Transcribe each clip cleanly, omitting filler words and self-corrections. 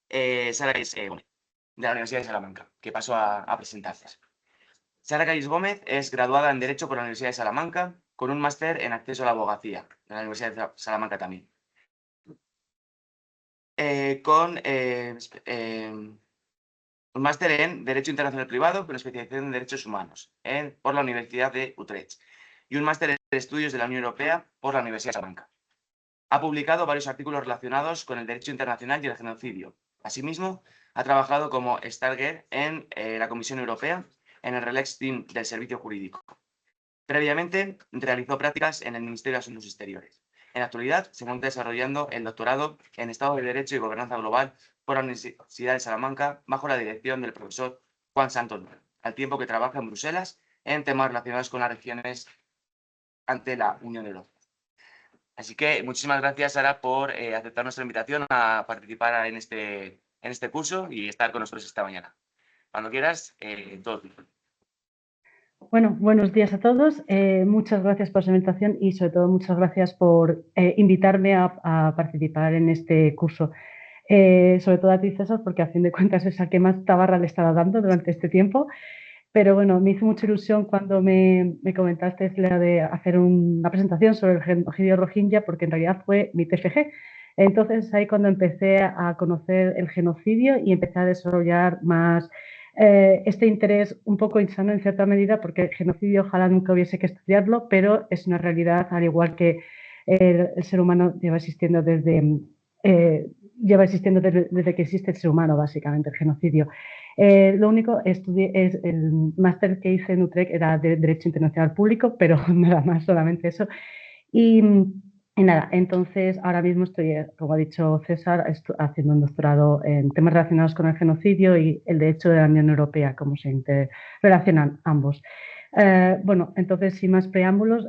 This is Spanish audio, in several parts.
Sara Calles Gómez, de la Universidad de Salamanca, que paso a presentarse. Sara Calles Gómez es graduada en Derecho por la Universidad de Salamanca, con un máster en acceso a la abogacía, de la Universidad de Salamanca también. Un máster en Derecho Internacional Privado con especialización en Derechos Humanos por la Universidad de Utrecht y un máster en Estudios de la Unión Europea por la Universidad de Salamanca. Ha publicado varios artículos relacionados con el derecho internacional y el genocidio. Asimismo, ha trabajado como Stargher en la Comisión Europea en el Relax Team del Servicio Jurídico. Previamente, realizó prácticas en el Ministerio de Asuntos Exteriores. En la actualidad, se encuentra desarrollando el doctorado en Estado de Derecho y Gobernanza Global por la Universidad de Salamanca, bajo la dirección del profesor Juan Santos, al tiempo que trabaja en Bruselas en temas relacionados con las regiones ante la Unión Europea. Así que muchísimas gracias, Sara, por aceptar nuestra invitación a participar en este curso y estar con nosotros esta mañana. Cuando quieras, todo tuyo. Bueno, buenos días a todos. Muchas gracias por su invitación y sobre todo muchas gracias por invitarme a participar en este curso. Sobre todo a ti, César, porque a fin de cuentas es a que más tabarra le estaba dando durante este tiempo. Pero bueno, me hizo mucha ilusión cuando me comentaste la de hacer una presentación sobre el genocidio rohingya, porque en realidad fue mi TFG. Entonces ahí cuando empecé a conocer el genocidio y empecé a desarrollar más este interés un poco insano en cierta medida, porque el genocidio ojalá nunca hubiese que estudiarlo, pero es una realidad, al igual que el ser humano lleva existiendo desde que existe el ser humano, básicamente, el genocidio. Lo único, estudié, es el máster que hice en Utrecht era de Derecho Internacional Público, pero nada más, solamente eso. Y nada, entonces ahora mismo estoy, como ha dicho César, haciendo un doctorado en temas relacionados con el genocidio y el derecho de la Unión Europea, cómo se interrelacionan ambos. Bueno, entonces, sin más preámbulos,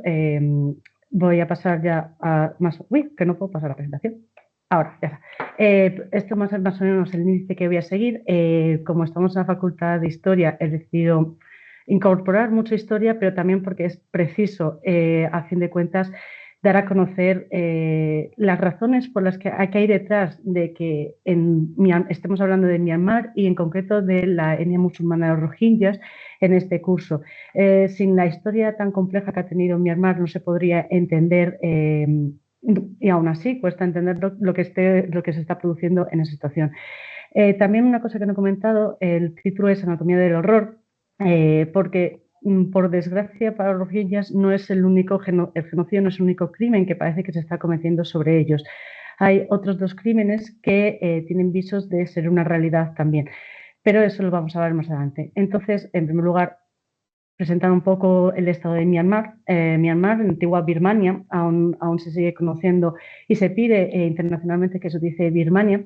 voy a pasar ya a más... Uy, que no puedo pasar la presentación. Ahora, ya está. Esto más o menos el índice que voy a seguir. Como estamos en la Facultad de Historia, he decidido incorporar mucha historia, pero también porque es preciso, a fin de cuentas, dar a conocer las razones por las que hay detrás de que estemos hablando de Myanmar y en concreto de la etnia musulmana de los rohingyas en este curso. Sin la historia tan compleja que ha tenido Myanmar no se podría entender y aún así cuesta entender lo que se está produciendo en esa situación. También una cosa que no he comentado, el título es Anatomía del Horror, porque por desgracia para los rohingyas no es el genocidio no es el único crimen que parece que se está cometiendo sobre ellos. Hay otros dos crímenes que tienen visos de ser una realidad también, pero eso lo vamos a ver más adelante. Entonces, en primer lugar, presentar un poco el estado de Myanmar. Myanmar, en antigua Birmania, aún se sigue conociendo y se pide internacionalmente que se utilice Birmania,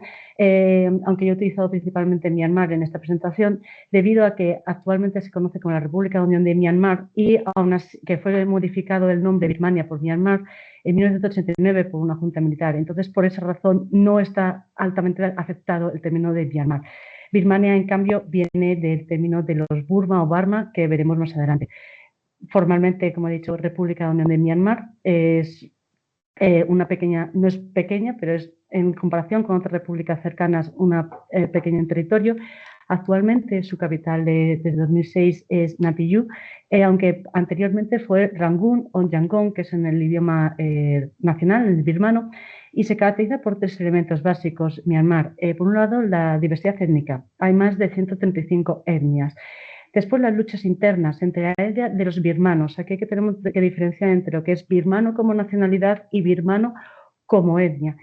aunque yo he utilizado principalmente Myanmar en esta presentación, debido a que actualmente se conoce como la República de Unión de Myanmar y aún así, que fue modificado el nombre de Birmania por Myanmar en 1989 por una junta militar. Entonces, por esa razón, no está altamente aceptado el término de Myanmar. Birmania, en cambio, viene del término de los Burma o Barma, que veremos más adelante. Formalmente, como he dicho, República de la Unión de Myanmar es una pequeña, no es pequeña, pero es en comparación con otras repúblicas cercanas una pequeña en territorio. Actualmente su capital desde 2006 es Naypyidaw, aunque anteriormente fue Rangoon o Yangon, que es en el idioma nacional, el birmano, y se caracteriza por tres elementos básicos, Myanmar. Por un lado, la diversidad étnica. Hay más de 135 etnias. Después, las luchas internas entre la etnia de los birmanos. Aquí tenemos que diferenciar entre lo que es birmano como nacionalidad y birmano como etnia.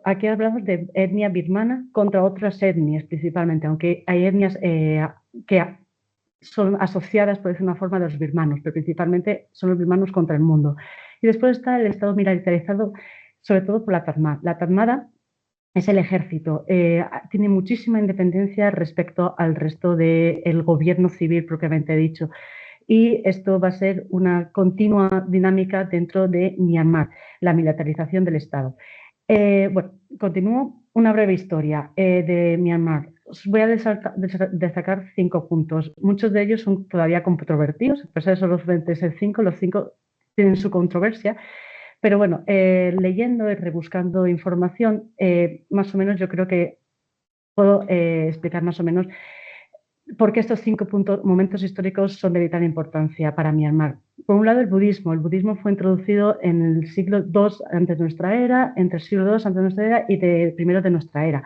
Aquí hablamos de etnia birmana contra otras etnias principalmente, aunque hay etnias que son asociadas, por decir una forma, de los birmanos, pero principalmente son los birmanos contra el mundo. Y después está el Estado militarizado, sobre todo por la Tarmada. La Tarmada es el ejército, tiene muchísima independencia respecto al resto del gobierno civil propiamente dicho. Y esto va a ser una continua dinámica dentro de Myanmar, la militarización del Estado. Bueno, continúo una breve historia de Myanmar. Os voy a destacar 5 puntos. Muchos de ellos son todavía controvertidos, a pesar de solamente ser 5, los 5 tienen su controversia. Pero bueno, leyendo y rebuscando información, más o menos yo creo que puedo explicar más o menos por qué estos 5 momentos históricos son de vital importancia para Myanmar. Por un lado, el budismo. El budismo fue introducido en el siglo II antes de nuestra era, entre el siglo II antes de nuestra era y primero de nuestra era,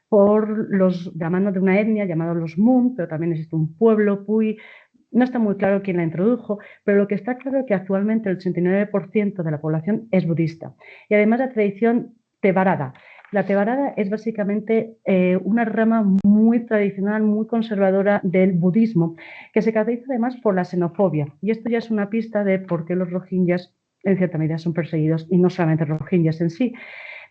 por la mano de una etnia llamada los Mun, pero también existe un pueblo, Pui. No está muy claro quién la introdujo, pero lo que está claro es que actualmente el 89% de la población es budista. Y además la tradición Theravada. La Theravada es básicamente una rama muy tradicional, muy conservadora del budismo, que se caracteriza además por la xenofobia. Y esto ya es una pista de por qué los rohingyas en cierta medida son perseguidos, y no solamente los rohingyas en sí,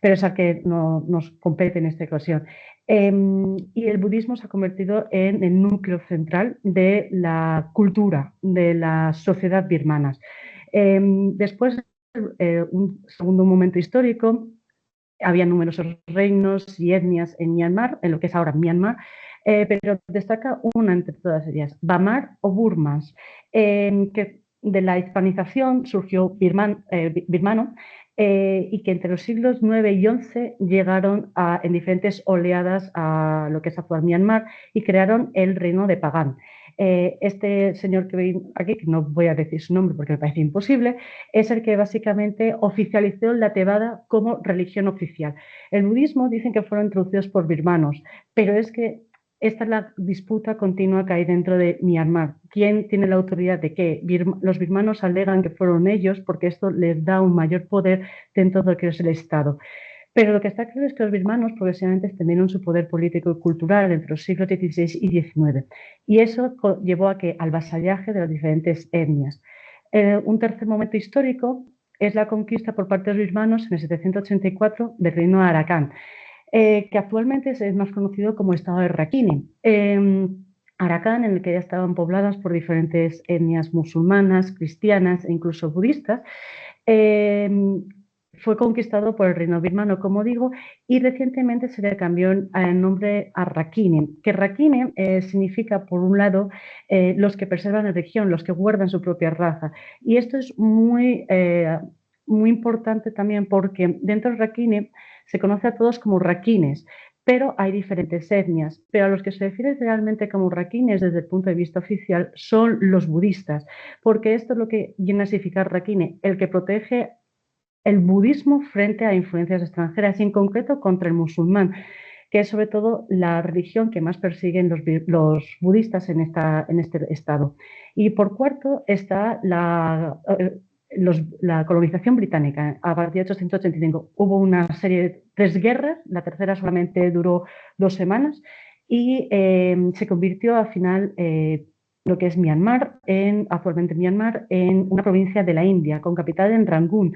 pero es al que nos compete en esta ocasión. Y el budismo se ha convertido en el núcleo central de la cultura de la sociedad birmana. Después, un segundo momento histórico, había numerosos reinos y etnias en Myanmar, en lo que es ahora Myanmar, pero destaca una entre todas ellas, Bamar o Burmas, que de la hispanización surgió birmano, y que entre los siglos IX y XI llegaron en diferentes oleadas a lo que es actual Myanmar y crearon el reino de Pagán. Este señor que veis aquí, que no voy a decir su nombre porque me parece imposible, es el que básicamente oficializó la Theravada como religión oficial. El budismo dicen que fueron introducidos por birmanos, pero es que esta es la disputa continua que hay dentro de Myanmar. ¿Quién tiene la autoridad de qué? Los birmanos alegan que fueron ellos porque esto les da un mayor poder dentro de lo que es el Estado. Pero lo que está claro es que los birmanos progresivamente extendieron su poder político y cultural entre los siglos XVI y XIX. Y eso llevó al vasallaje de las diferentes etnias. Un tercer momento histórico es la conquista por parte de los birmanos en el 784 del reino de Arakan, que actualmente es más conocido como Estado de Rakhine. Arakan, en el que ya estaban pobladas por diferentes etnias musulmanas, cristianas e incluso budistas, fue conquistado por el reino birmano, como digo, y recientemente se le cambió el nombre a Rakhine, que Rakhine significa, por un lado, los que preservan la religión, los que guardan su propia raza. Y esto es muy importante también porque dentro de Rakhine se conoce a todos como rakhines, pero hay diferentes etnias. Pero a los que se refiere realmente como rakhines desde el punto de vista oficial son los budistas, porque esto es lo que viene a significar Rakhine, el que protege el budismo frente a influencias extranjeras, y en concreto contra el musulmán, que es sobre todo la religión que más persiguen los budistas en este estado. Y por cuarto está la colonización británica. A partir de 1885 hubo una serie de 3 guerras, la tercera solamente duró 2 semanas, y se convirtió al final lo que es Myanmar, actualmente Myanmar, en una provincia de la India, con capital en Rangún.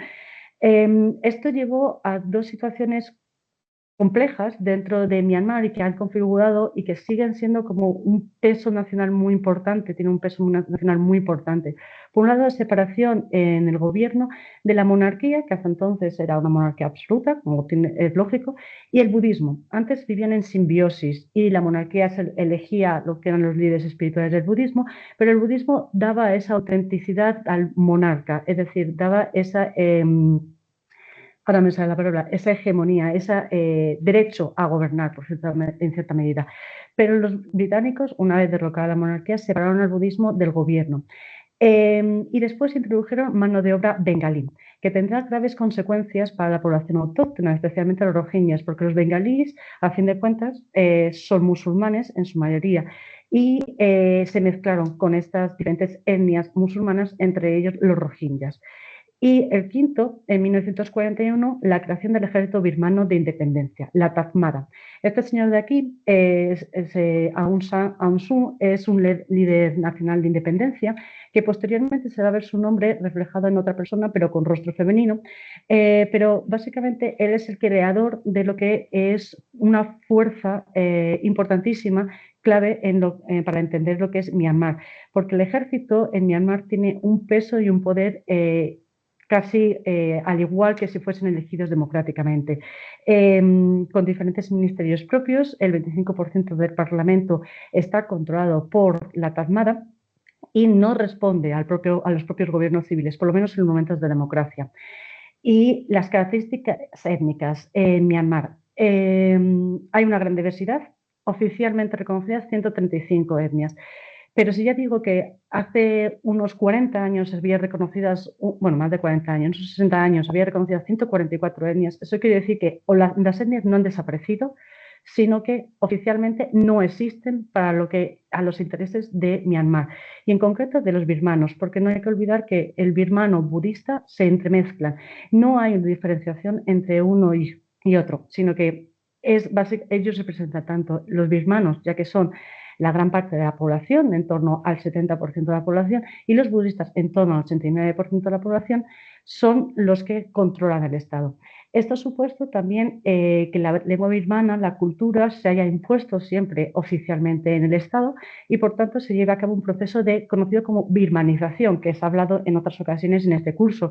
Esto llevó a 2 situaciones complejas dentro de Myanmar y que han configurado y que siguen siendo como un peso nacional muy importante, tiene un peso nacional muy importante. Por un lado, la separación en el gobierno de la monarquía, que hasta entonces era una monarquía absoluta, como es lógico, y el budismo. Antes vivían en simbiosis y la monarquía elegía lo que eran los líderes espirituales del budismo, pero el budismo daba esa autenticidad al monarca, es decir, daba esa... ahora me sale la palabra, esa hegemonía, ese derecho a gobernar en cierta medida. Pero los británicos, una vez derrocada la monarquía, separaron al budismo del gobierno. Y después introdujeron mano de obra bengalí, que tendrá graves consecuencias para la población autóctona, especialmente los rohingyas, porque los bengalíes, a fin de cuentas, son musulmanes en su mayoría, y se mezclaron con estas diferentes etnias musulmanas, entre ellos los rohingyas. Y el quinto, en 1941, la creación del Ejército Birmano de Independencia, la Tatmada. Este señor de aquí, Aung San Suu Kyi, es un líder nacional de independencia que posteriormente se va a ver su nombre reflejado en otra persona, pero con rostro femenino. Pero básicamente él es el creador de lo que es una fuerza importantísima, clave para entender lo que es Myanmar, porque el ejército en Myanmar tiene un peso y un poder casi al igual que si fuesen elegidos democráticamente, con diferentes ministerios propios. El 25% del Parlamento está controlado por la Tatmada y no responde a los propios gobiernos civiles, por lo menos en momentos de democracia. Y las características étnicas en Myanmar. Hay una gran diversidad. oficialmente reconocidas 135 etnias. Pero si ya digo que hace unos 40 años había reconocidas, bueno, más de 40 años, unos 60 años había reconocidas 144 etnias, eso quiere decir que las etnias no han desaparecido, sino que oficialmente no existen para a los intereses de Myanmar y en concreto de los birmanos, porque no hay que olvidar que el birmano budista se entremezclan. No hay una diferenciación entre uno y otro, sino que ellos representan tanto los birmanos, ya que son la gran parte de la población, en torno al 70% de la población, y los budistas, en torno al 89% de la población, son los que controlan el Estado. Esto ha supuesto también que la lengua birmana, la cultura, se haya impuesto siempre oficialmente en el Estado y, por tanto, se lleva a cabo un proceso conocido como birmanización, que se ha hablado en otras ocasiones en este curso.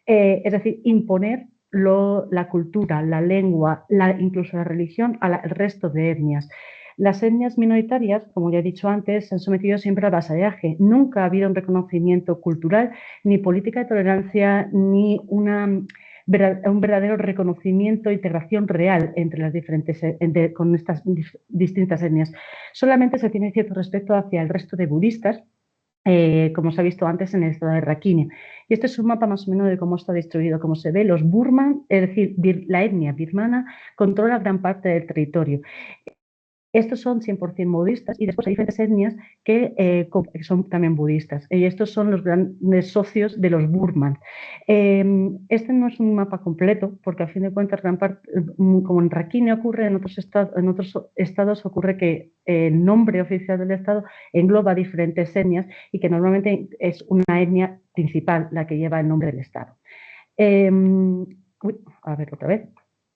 Es decir, imponer la cultura, la lengua, incluso la religión al resto de etnias. Las etnias minoritarias, como ya he dicho antes, se han sometido siempre al vasallaje. Nunca ha habido un reconocimiento cultural, ni política de tolerancia, ni un verdadero reconocimiento e integración real entre las con estas distintas etnias. Solamente se tiene cierto respeto hacia el resto de budistas, como se ha visto antes en el estado de Rakhine. Y este es un mapa más o menos de cómo está distribuido. Como se ve, los Burman, es decir, la etnia birmana, controla gran parte del territorio. Estos son 100% budistas y después hay diferentes etnias que son también budistas. Y estos son los grandes socios de los Burman. Este no es un mapa completo porque a fin de cuentas, como en Rakhine ocurre, en otros estados ocurre que el nombre oficial del estado engloba diferentes etnias y que normalmente es una etnia principal la que lleva el nombre del estado. A ver, otra vez.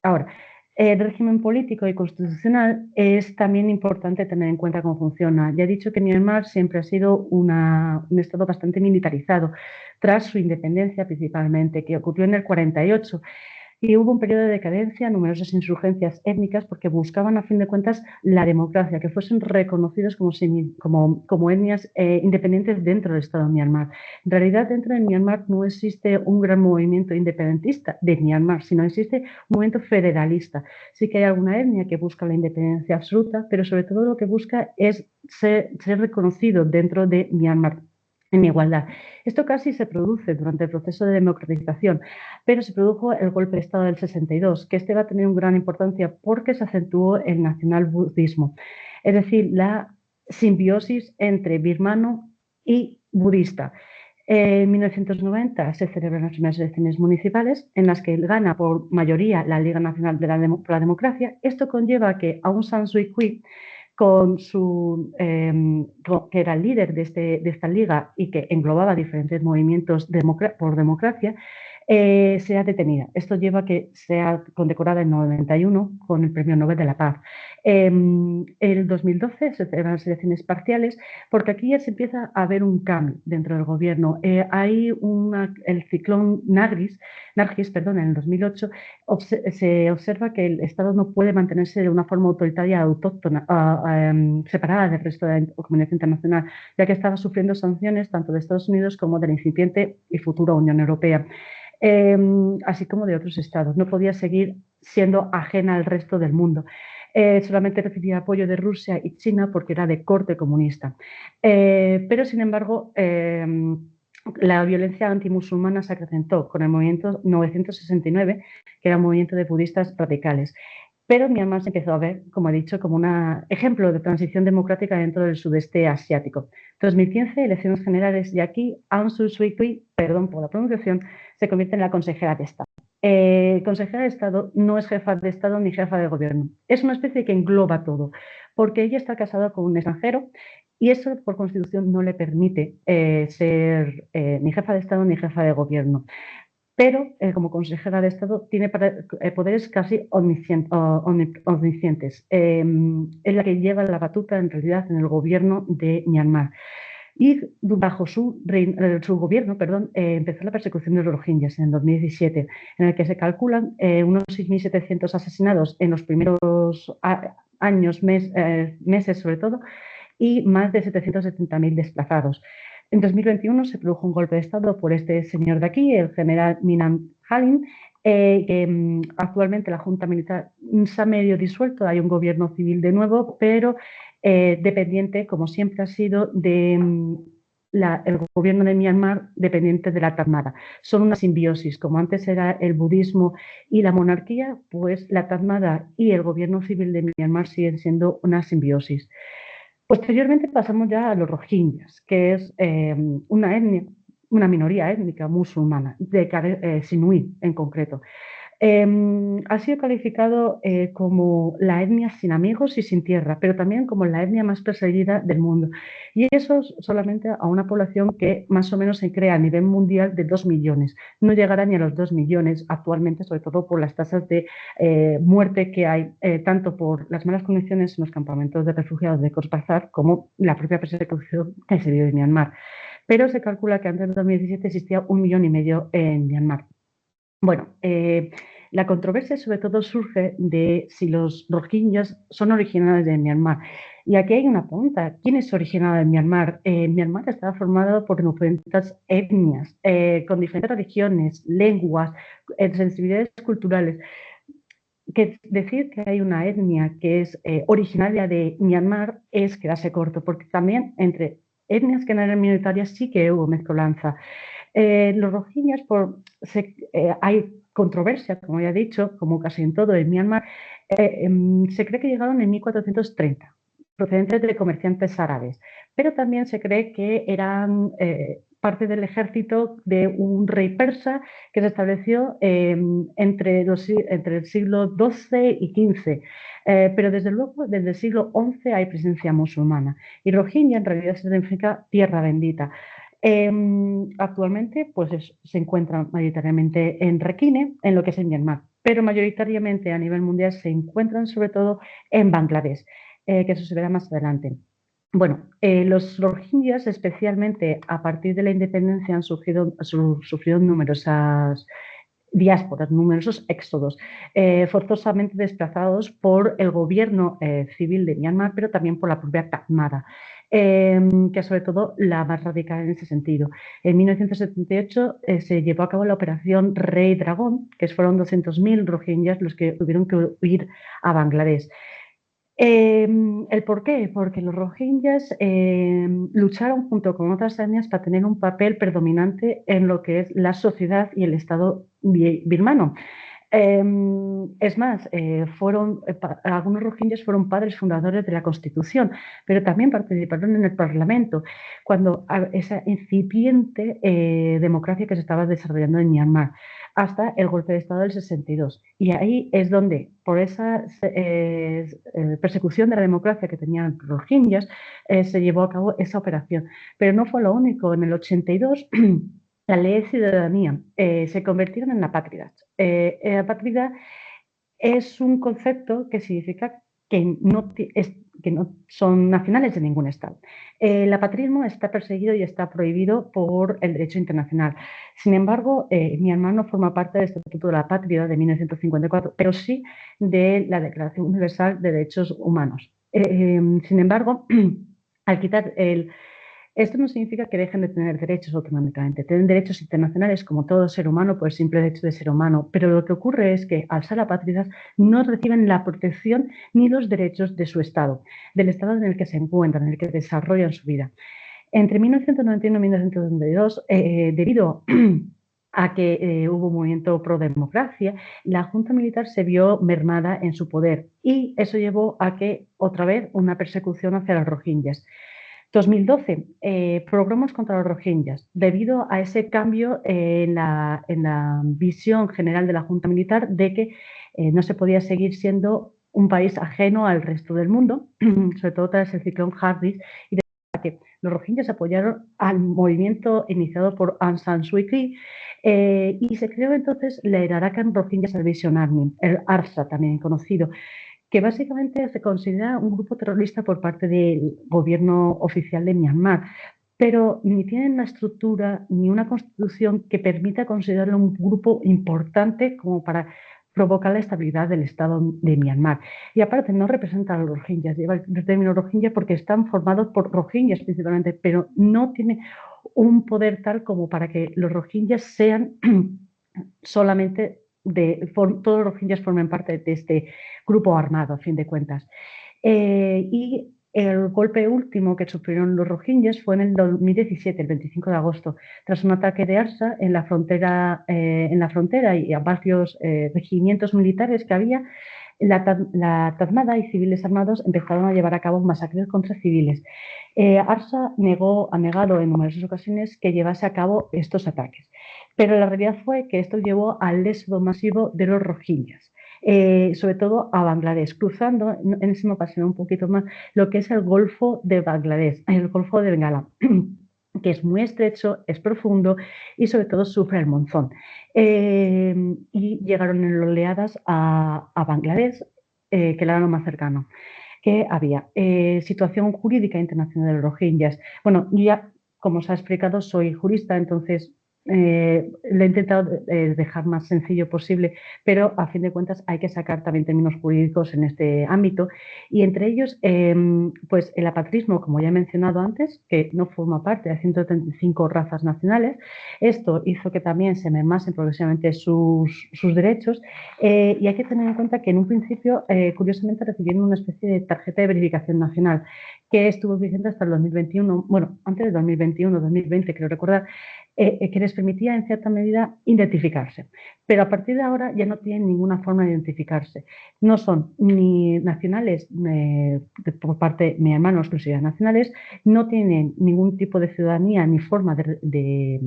Ahora, el régimen político y constitucional es también importante tener en cuenta cómo funciona. Ya he dicho que Myanmar siempre ha sido un estado bastante militarizado, tras su independencia principalmente, que ocurrió en el 48. Y hubo un periodo de decadencia, numerosas insurgencias étnicas, porque buscaban, a fin de cuentas, la democracia, que fuesen reconocidos como etnias independientes dentro del Estado de Myanmar. En realidad, dentro de Myanmar no existe un gran movimiento independentista de Myanmar, sino existe un movimiento federalista. Sí que hay alguna etnia que busca la independencia absoluta, pero sobre todo lo que busca es ser reconocido dentro de Myanmar en igualdad. Esto casi se produce durante el proceso de democratización, pero se produjo el golpe de Estado del 62, que va a tener una gran importancia porque se acentuó el nacional-budismo, es decir, la simbiosis entre birmano y budista. En 1990 se celebran las primeras elecciones municipales en las que gana por mayoría la Liga Nacional por la Democracia. Esto conlleva que Aung San Suu Kyi, que era el líder de esta liga y que englobaba diferentes movimientos por democracia, sea detenida. Esto lleva a que sea condecorada en 91 con el Premio Nobel de la Paz. En el 2012 se celebran las elecciones parciales porque aquí ya se empieza a ver un cambio dentro del gobierno. Hay el ciclón Nargis, en el 2008, se observa que el Estado no puede mantenerse de una forma autoritaria autóctona, separada del resto de la comunidad internacional, ya que estaba sufriendo sanciones tanto de Estados Unidos como de la incipiente y futura Unión Europea, así como de otros estados. No podía seguir siendo ajena al resto del mundo. Solamente recibía apoyo de Rusia y China porque era de corte comunista. Pero, sin embargo, la violencia antimusulmana se acrecentó con el movimiento 969, que era un movimiento de budistas radicales. Pero Myanmar se empezó a ver, como he dicho, como un ejemplo de transición democrática dentro del sudeste asiático. 2015, elecciones generales, y aquí Aung San Suu Kyi, perdón por la pronunciación, se convierte en la consejera de Estado. Consejera de Estado no es jefa de Estado ni jefa de gobierno. Es una especie que engloba todo, porque ella está casada con un extranjero y eso por constitución no le permite ser ni jefa de Estado ni jefa de gobierno. Pero como consejera de Estado tiene poderes casi omniscientes. Es la que lleva la batuta en realidad en el gobierno de Myanmar. Y bajo su gobierno, empezó la persecución de los rohingyas en el 2017, en el que se calculan unos 6.700 asesinados en los primeros años, meses sobre todo, y más de 770.000 desplazados. En 2021 se produjo un golpe de Estado por este señor de aquí, el general Minam Halin, Actualmente la Junta Militar se ha medio disuelto, hay un gobierno civil de nuevo, pero dependiente, como siempre ha sido, de el gobierno de Myanmar, dependiente de la Tatmada. Son una simbiosis, como antes era el budismo y la monarquía, pues la Tatmada y el gobierno civil de Myanmar siguen siendo una simbiosis. Posteriormente pasamos ya a los rohingyas, que es una etnia, una minoría étnica musulmana, de Sinúi en concreto. Ha sido calificado como la etnia sin amigos y sin tierra, pero también como la etnia más perseguida del mundo. Y eso solamente a una población que más o menos se crea a nivel mundial de 2 millones. No llegará ni a los 2 millones actualmente, sobre todo por las tasas de muerte que hay, tanto por las malas condiciones en los campamentos de refugiados de Cox's Bazar como la propia persecución que se vive en Myanmar. Pero se calcula que antes de 2017 existía 1,5 millones en Myanmar. Bueno, la controversia sobre todo surge de si los rohingyas son originarios de Myanmar. Y aquí hay una pregunta, ¿quién es originario de Myanmar? Myanmar está formado por diferentes etnias, con diferentes religiones, lenguas, sensibilidades culturales. Que decir que hay una etnia que es originaria de Myanmar es quedarse corto, porque también entre etnias que no eran minoritarias sí que hubo mezcolanza. Los rohingyas, hay controversia, como ya he dicho, como casi en todo en Myanmar, se cree que llegaron en 1430, procedentes de comerciantes árabes, pero también se cree que eran parte del ejército de un rey persa que se estableció entre el siglo XII y XV. Pero desde luego, desde el siglo XI hay presencia musulmana. Y Rohingya en realidad significa tierra bendita. Actualmente se encuentran mayoritariamente en Rakhine, en lo que es en Myanmar, pero mayoritariamente a nivel mundial se encuentran sobre todo en Bangladesh, que eso se verá más adelante. Bueno, los rohingyas, especialmente a partir de la independencia, han sufrido numerosas diásporas, numerosos éxodos, forzosamente desplazados por el gobierno civil de Myanmar, pero también por la propia Tatmada, que es sobre todo la más radical en ese sentido. En 1978 se llevó a cabo la operación Rey Dragón, que fueron 200.000 rohingyas los que tuvieron que huir a Bangladesh. ¿El por qué? Porque los rohingyas lucharon junto con otras etnias para tener un papel predominante en lo que es la sociedad y el Estado birmano. Es más, algunos rohingyas fueron padres fundadores de la Constitución, pero también participaron en el Parlamento, cuando esa incipiente democracia que se estaba desarrollando en Myanmar, hasta el golpe de Estado del 62. Y ahí es donde, por esa persecución de la democracia que tenían los rohingyas, se llevó a cabo esa operación. Pero no fue lo único. En el 82... la ley de ciudadanía se convirtieron en apátridas. Apátrida es un concepto que significa que no son nacionales de ningún Estado. El apatrismo está perseguido y está prohibido por el derecho internacional. Sin embargo, Myanmar no forma parte del Estatuto de la Patria de 1954, pero sí de la Declaración Universal de Derechos Humanos. Sin embargo, al quitar esto no significa que dejen de tener derechos autonómicamente. Tienen derechos internacionales como todo ser humano por el simple hecho de ser humano, pero lo que ocurre es que al ser apátridas no reciben la protección ni los derechos de su Estado, del Estado en el que se encuentran, en el que desarrollan su vida. Entre 1991 y 1992, debido a que hubo un movimiento pro democracia, la Junta Militar se vio mermada en su poder y eso llevó a que otra vez una persecución hacia los rohingyas. 2012, programas contra los rohingyas. Debido a ese cambio en la visión general de la Junta Militar de que no se podía seguir siendo un país ajeno al resto del mundo, sobre todo tras el ciclón Harris, y de que los rohingyas apoyaron al movimiento iniciado por Aung San Suu Kyi y se creó entonces la Arakan Rohingya Salvation Army, el ARSA también conocido, que básicamente se considera un grupo terrorista por parte del gobierno oficial de Myanmar, pero ni tienen una estructura ni una constitución que permita considerarlo un grupo importante como para provocar la estabilidad del Estado de Myanmar. Y aparte no representan a los rohingyas, lleva el término rohingya porque están formados por rohingyas principalmente, pero no tiene un poder tal como para que los rohingyas sean solamente todos los rohingyas formen parte de este grupo armado, a fin de cuentas. Y el golpe último que sufrieron los rohingyas fue en el 2017, el 25 de agosto, tras un ataque de ARSA en la frontera y a varios regimientos militares que había. La Tatmada y civiles armados empezaron a llevar a cabo masacres contra civiles. ARSA ha negado en numerosas ocasiones que llevase a cabo estos ataques, pero la realidad fue que esto llevó al éxodo masivo de los rohingyas. Sobre todo a Bangladesh, cruzando en ese mapa se ve un poquito más lo que es el Golfo de Bangladesh, el Golfo de Bengala, que es muy estrecho, es profundo y sobre todo sufre el monzón. Y llegaron en oleadas a Bangladesh, que era lo más cercano que había. Situación jurídica internacional de los rohingyas. Bueno, yo ya, como os ha explicado, soy jurista, entonces lo he intentado dejar más sencillo posible, pero a fin de cuentas hay que sacar también términos jurídicos en este ámbito y entre ellos, pues el apatrismo, como ya he mencionado antes, que no forma parte de 135 razas nacionales, esto hizo que también se mermasen progresivamente sus derechos y hay que tener en cuenta que en un principio, curiosamente, recibieron una especie de tarjeta de verificación nacional que estuvo vigente hasta el 2021, bueno, antes del 2021, 2020, creo recordar, que les permitía en cierta medida identificarse. Pero a partir de ahora ya no tienen ninguna forma de identificarse. No son ni nacionales por parte de mi hermano, exclusividad nacionales, no tienen ningún tipo de ciudadanía ni forma de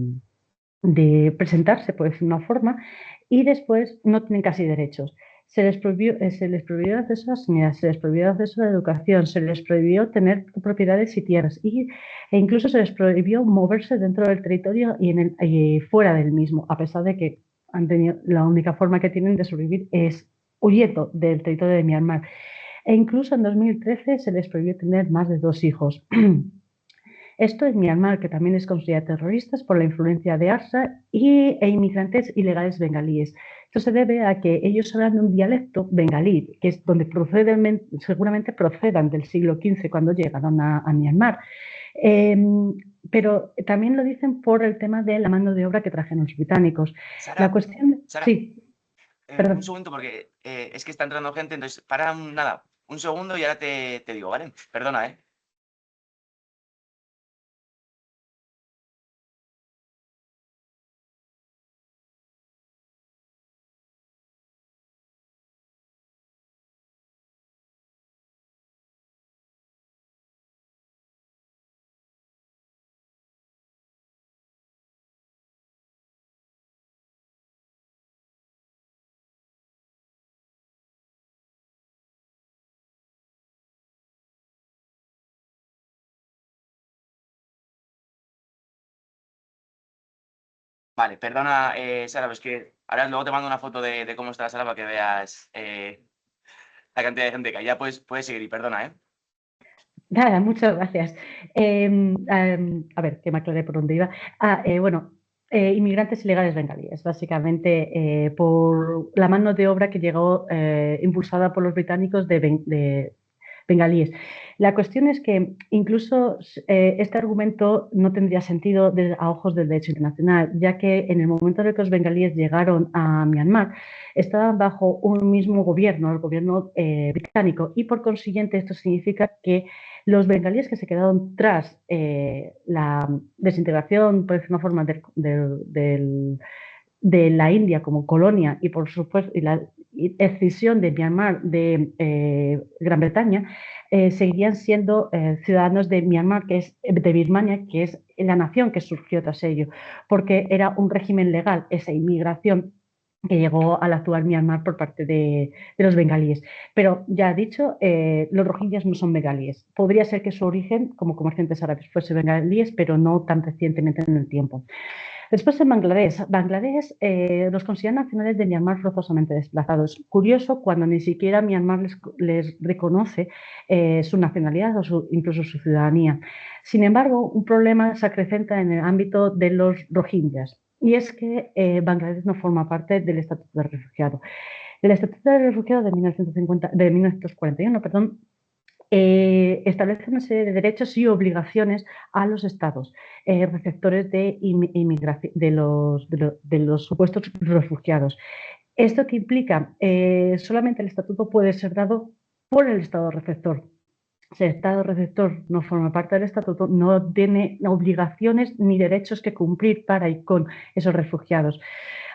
presentarse, por decir una forma, y después no tienen casi derechos. Se les prohibió el acceso a la sanidad, se les prohibió el acceso a la educación, se les prohibió tener propiedades y tierras e incluso se les prohibió moverse dentro del territorio y fuera del mismo, a pesar de que han tenido, la única forma que tienen de sobrevivir es huyendo del territorio de Myanmar. E incluso en 2013 se les prohibió tener más de 2 hijos. Esto en Myanmar, que también es considerada terrorista por la influencia de ARSA e inmigrantes ilegales bengalíes. Esto se debe a que ellos hablan de un dialecto bengalí, que es donde seguramente procedan del siglo XV cuando llegaron a Myanmar. Pero también lo dicen por el tema de la mano de obra que trajeron los británicos. Sara, La cuestión... Sara, Sí, un perdón. segundo porque es que está entrando gente, entonces para nada, un segundo y ahora te digo, ¿vale? Perdona, ¿eh? Vale, perdona, Sara, pero es que ahora luego te mando una foto de cómo está la sala para que veas la cantidad de gente que hay. Ya puedes seguir y perdona, ¿eh? Nada, muchas gracias. A ver, que me aclaré por dónde iba. Bueno, inmigrantes ilegales bengalíes, básicamente por la mano de obra que llegó impulsada por los británicos de bengalíes. La cuestión es que incluso este argumento no tendría sentido a ojos del derecho internacional, ya que en el momento en el que los bengalíes llegaron a Myanmar, estaban bajo un mismo gobierno, el gobierno británico, y por consiguiente esto significa que los bengalíes que se quedaron tras la desintegración, por decir una forma, de la India como colonia y por supuesto y la escisión de Myanmar de Gran Bretaña, seguirían siendo ciudadanos de Myanmar, que es de Birmania, que es la nación que surgió tras ello, porque era un régimen legal esa inmigración que llegó al actual Myanmar por parte de los bengalíes. Pero ya he dicho, los rohingyas no son bengalíes. Podría ser que su origen como comerciantes árabes fuese bengalíes, pero no tan recientemente en el tiempo. Después en Bangladesh los consideran nacionales de Myanmar forzosamente desplazados. Curioso cuando ni siquiera Myanmar les reconoce su nacionalidad o incluso su ciudadanía. Sin embargo, un problema se acrecenta en el ámbito de los rohingyas. Y es que Bangladesh no forma parte del Estatuto de Refugiado. El Estatuto de Refugiado de 1941, perdón, establece una serie de derechos y obligaciones a los estados receptores de inmigración de los supuestos refugiados. ¿Esto qué implica? Solamente el estatuto puede ser dado por el Estado receptor. Si el Estado receptor no forma parte del estatuto, no tiene obligaciones ni derechos que cumplir para y con esos refugiados.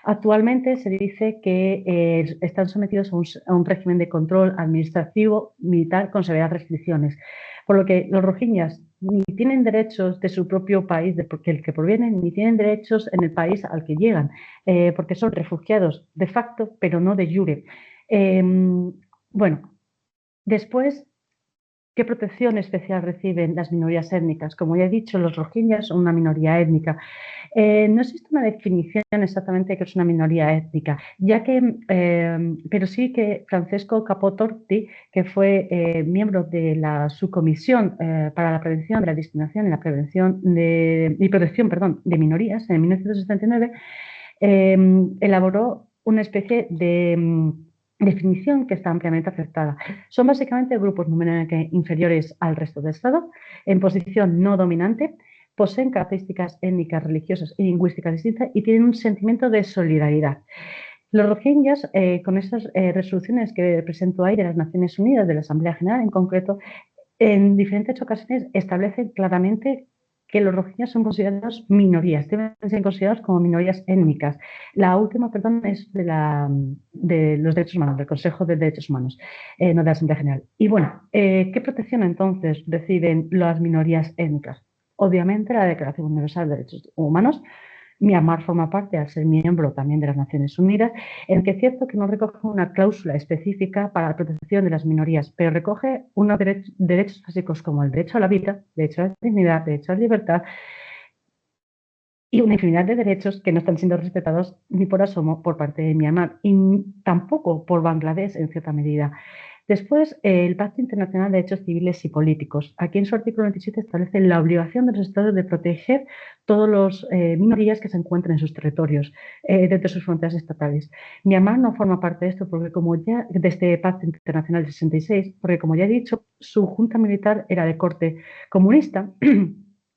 Actualmente se dice que están sometidos a un régimen de control administrativo militar con severas restricciones, por lo que los rohingyas ni tienen derechos de su propio país del que provienen, ni tienen derechos en el país al que llegan, porque son refugiados de facto, pero no de jure. Bueno, después, ¿qué protección especial reciben las minorías étnicas? Como ya he dicho, los rohingyas son una minoría étnica. No existe una definición exactamente de qué es una minoría étnica, pero sí que Francesco Capotorti, que fue miembro de la subcomisión para la prevención de la discriminación y la prevención y protección, perdón, de minorías en 1979, elaboró una especie de definición que está ampliamente aceptada. Son básicamente grupos numéricamente inferiores al resto del Estado, en posición no dominante, poseen características étnicas, religiosas y lingüísticas distintas y tienen un sentimiento de solidaridad. Los rohingyas, con estas resoluciones que presento ahí de las Naciones Unidas, de la Asamblea General en concreto, en diferentes ocasiones establecen claramente que los rohingyas son considerados minorías, deben ser considerados como minorías étnicas. La última, perdón, es de los derechos humanos, del Consejo de Derechos Humanos, no de la Asamblea General. Y bueno, ¿qué protección entonces reciben las minorías étnicas? Obviamente la Declaración Universal de Derechos Humanos. Myanmar forma parte, al ser miembro también de las Naciones Unidas, en que es cierto que no recoge una cláusula específica para la protección de las minorías, pero recoge unos derechos básicos como el derecho a la vida, derecho a la dignidad, derecho a la libertad y una infinidad de derechos que no están siendo respetados ni por asomo por parte de Myanmar y tampoco por Bangladesh en cierta medida. Después, el Pacto Internacional de Derechos Civiles y Políticos. Aquí en su artículo 27 establece la obligación de los Estados de proteger todas las minorías que se encuentran en sus territorios, dentro de sus fronteras estatales. Myanmar no forma parte de esto porque de este Pacto Internacional del 66, porque como ya he dicho, su junta militar era de corte comunista.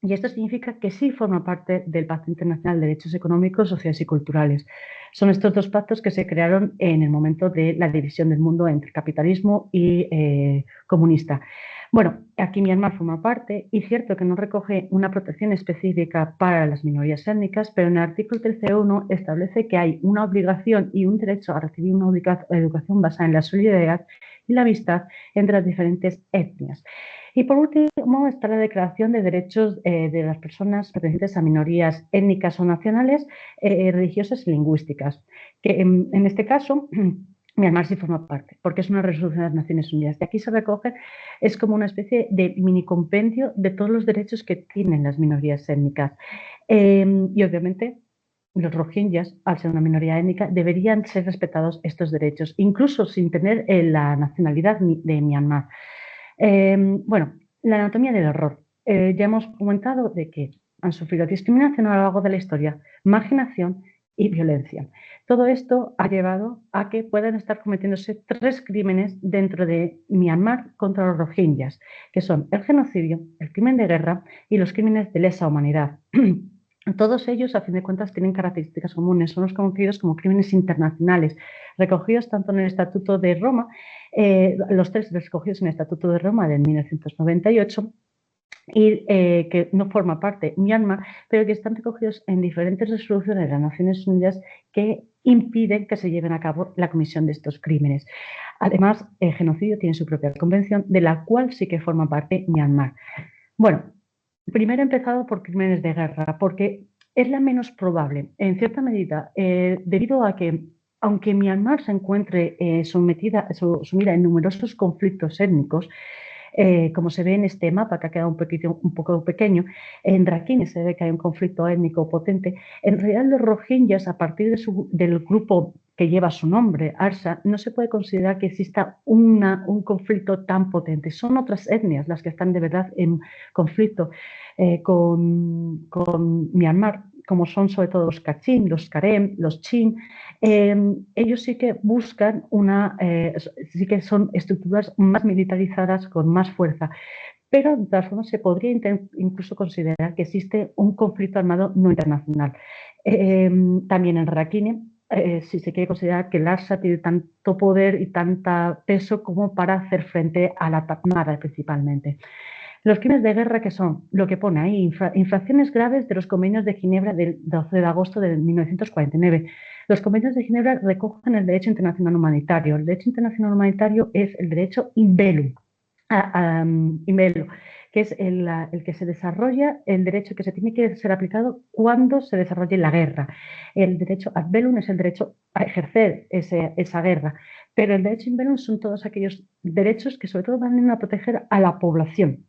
Y esto significa que sí forma parte del Pacto Internacional de Derechos Económicos, Sociales y Culturales. Son estos dos pactos que se crearon en el momento de la división del mundo entre capitalismo y comunista. Bueno, aquí Myanmar forma parte y cierto que no recoge una protección específica para las minorías étnicas, pero en el artículo 13.1 establece que hay una obligación y un derecho a recibir una educación basada en la solidaridad y la amistad entre las diferentes etnias. Y por último está la Declaración de Derechos de las Personas pertenecientes a minorías étnicas o nacionales, religiosas y lingüísticas, que en este caso Myanmar sí forma parte, porque es una resolución de las Naciones Unidas. Y aquí se recoge, es como una especie de mini compendio de todos los derechos que tienen las minorías étnicas. Y obviamente los rohingyas, al ser una minoría étnica, deberían ser respetados estos derechos, incluso sin tener la nacionalidad de Myanmar. Bueno, la anatomía del horror. Ya hemos comentado de que han sufrido discriminación a lo largo de la historia, marginación y violencia. Todo esto ha llevado a que puedan estar cometiéndose 3 crímenes dentro de Myanmar contra los rohingyas, que son el genocidio, el crimen de guerra y los crímenes de lesa humanidad. Todos ellos, a fin de cuentas, tienen características comunes, son los conocidos como crímenes internacionales, recogidos tanto en el Estatuto de Roma, los 3 recogidos en el Estatuto de Roma de 1998, y que no forma parte Myanmar, pero que están recogidos en diferentes resoluciones de las Naciones Unidas que impiden que se lleven a cabo la comisión de estos crímenes. Además, el genocidio tiene su propia convención, de la cual sí que forma parte Myanmar. Bueno, primero he empezado por crímenes de guerra, porque es la menos probable, en cierta medida, debido a que, aunque Myanmar se encuentre sumida en numerosos conflictos étnicos, como se ve en este mapa, que ha quedado un poco pequeño, en Rakhine se ve que hay un conflicto étnico potente. En realidad, los rohingyas, a partir del grupo que lleva su nombre, ARSA, no se puede considerar que exista un conflicto tan potente. Son otras etnias las que están de verdad en conflicto con Myanmar, como son sobre todo los Kachin, los Karem, los Chin. Ellos sí que buscan sí que son estructuras más militarizadas con más fuerza, pero de todas formas se podría incluso considerar que existe un conflicto armado no internacional. También en Rakhine si se quiere considerar que el Al-Assad tiene tanto poder y tanto peso como para hacer frente a la Tatmara principalmente. Los crímenes de guerra, que son lo que pone ahí, infracciones graves de los convenios de Ginebra del 12 de agosto de 1949. Los convenios de Ginebra recogen el derecho internacional humanitario. El derecho internacional humanitario es el derecho in bellum, que es el que se desarrolla, el derecho que se tiene que ser aplicado cuando se desarrolle la guerra. El derecho ad bellum es el derecho a ejercer esa guerra, pero el derecho in bellum son todos aquellos derechos que sobre todo van a proteger a la población.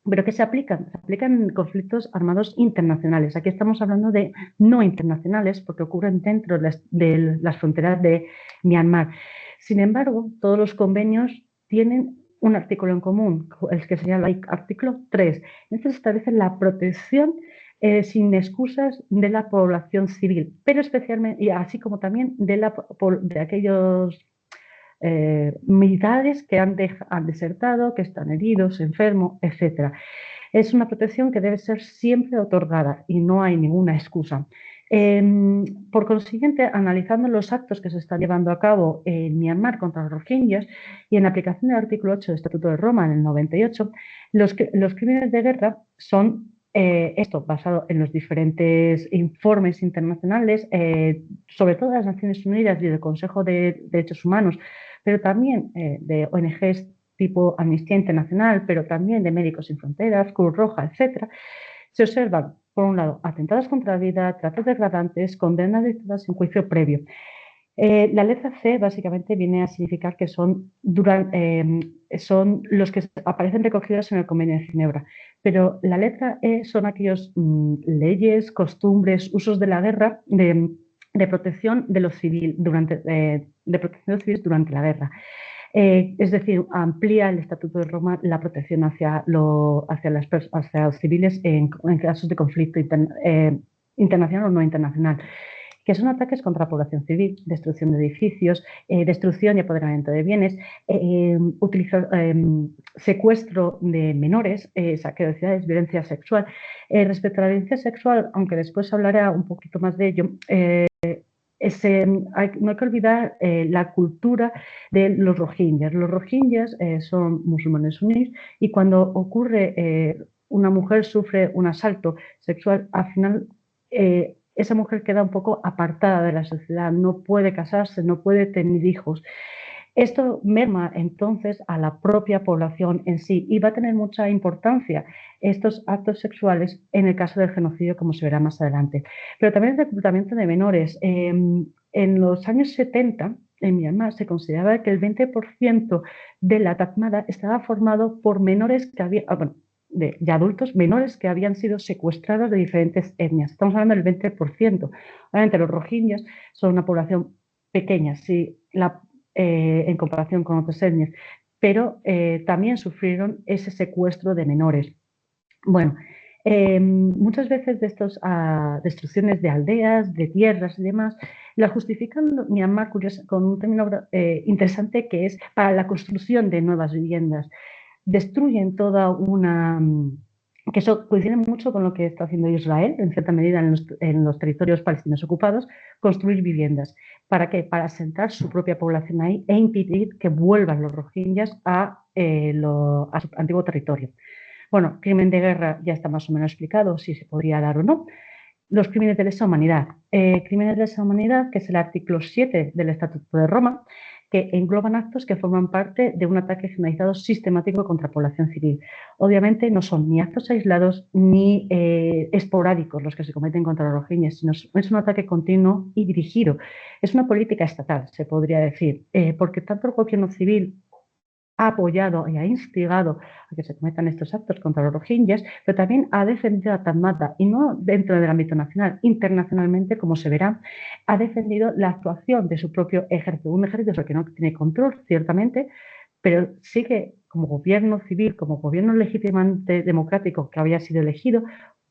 ¿Pero qué se aplican? Se aplican en conflictos armados internacionales. Aquí estamos hablando de no internacionales porque ocurren dentro de las fronteras de Myanmar. Sin embargo, todos los convenios tienen un artículo en común, el que se llama el artículo 3. Este establece la protección sin excusas de la población civil, pero especialmente, y así como también de aquellos militares que han desertado, que están heridos, enfermos, etc. Es una protección que debe ser siempre otorgada y no hay ninguna excusa. Por consiguiente, analizando los actos que se están llevando a cabo en Myanmar contra los rohingyas y en aplicación del artículo 8 del Estatuto de Roma en el 98, los crímenes de guerra son esto basado en los diferentes informes internacionales, sobre todo de las Naciones Unidas y del Consejo de Derechos Humanos, pero también de ONGs tipo Amnistía Internacional, pero también de Médicos Sin Fronteras, Cruz Roja, etc., se observan, por un lado, atentados contra la vida, tratos degradantes, condenas dictadas sin juicio previo. La letra C básicamente viene a significar que son los que aparecen recogidos en el Convenio de Ginebra, pero la letra E son aquellos leyes, costumbres, usos de la guerra, de protección de los civiles durante la guerra. Es decir, amplía el Estatuto de Roma la protección hacia los civiles en casos de conflicto internacional o no internacional, que son ataques contra la población civil, destrucción de edificios, destrucción y apoderamiento de bienes, secuestro de menores, saqueo de ciudades, violencia sexual. Respecto a la violencia sexual, aunque después hablaré un poquito más de ello, no hay que olvidar la cultura de los rohingyas. Los rohingyas son musulmanes suníes y cuando ocurre una mujer sufre un asalto sexual, al final esa mujer queda un poco apartada de la sociedad, no puede casarse, no puede tener hijos. Esto merma entonces a la propia población en sí y va a tener mucha importancia estos actos sexuales en el caso del genocidio, como se verá más adelante. Pero también el reclutamiento de menores. En los años 70, en Myanmar, se consideraba que el 20% de la Tatmara estaba formado por menores que había, de adultos menores que habían sido secuestrados de diferentes etnias. Estamos hablando del 20%. Obviamente los rohingyas son una población pequeña, sí, en comparación con otras etnias, pero también sufrieron ese secuestro de menores. Bueno, muchas veces de estas destrucciones de aldeas, de tierras y demás, las justifican Myanmar con un término interesante que es para la construcción de nuevas viviendas. Destruyen toda una... que eso coincide mucho con lo que está haciendo Israel, en cierta medida en los territorios palestinos ocupados, construir viviendas. ¿Para qué? Para asentar su propia población ahí e impedir que vuelvan los rohingyas a su antiguo territorio. Bueno, crimen de guerra ya está más o menos explicado, si se podría dar o no. Los crímenes de lesa humanidad. Crímenes de lesa humanidad, que es el artículo 7 del Estatuto de Roma, que engloban actos que forman parte de un ataque generalizado sistemático contra la población civil. Obviamente no son ni actos aislados ni esporádicos los que se cometen contra los rohingyas, sino es un ataque continuo y dirigido. Es una política estatal, se podría decir, porque tanto el gobierno civil ha apoyado y ha instigado a que se cometan estos actos contra los rohingyas, pero también ha defendido a Tatmadaw, y no dentro del ámbito nacional, internacionalmente, como se verá, ha defendido la actuación de su propio ejército, un ejército que no tiene control, ciertamente, pero sigue como gobierno civil, como gobierno legítimamente democrático que había sido elegido,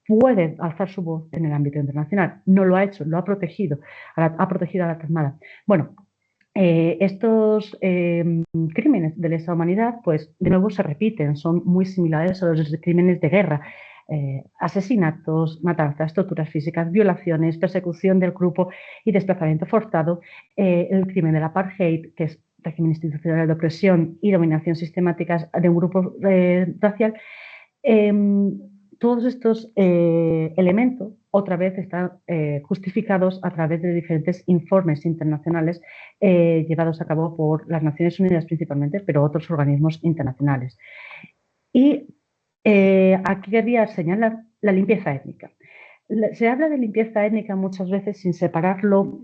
puede alzar su voz en el ámbito internacional. No lo ha hecho, lo ha protegido, ha protegido a la Tatmadaw. Bueno, estos crímenes de lesa humanidad, pues de nuevo se repiten, son muy similares a los crímenes de guerra. asesinatos, matanzas, torturas físicas, violaciones, persecución del grupo y desplazamiento forzado, el crimen del apartheid, que es régimen institucional de opresión y dominación sistemáticas de un grupo racial. Todos estos elementos otra vez están justificados a través de diferentes informes internacionales llevados a cabo por las Naciones Unidas principalmente, pero otros organismos internacionales. Y aquí quería señalar la limpieza étnica. Se habla de limpieza étnica muchas veces sin separarlo,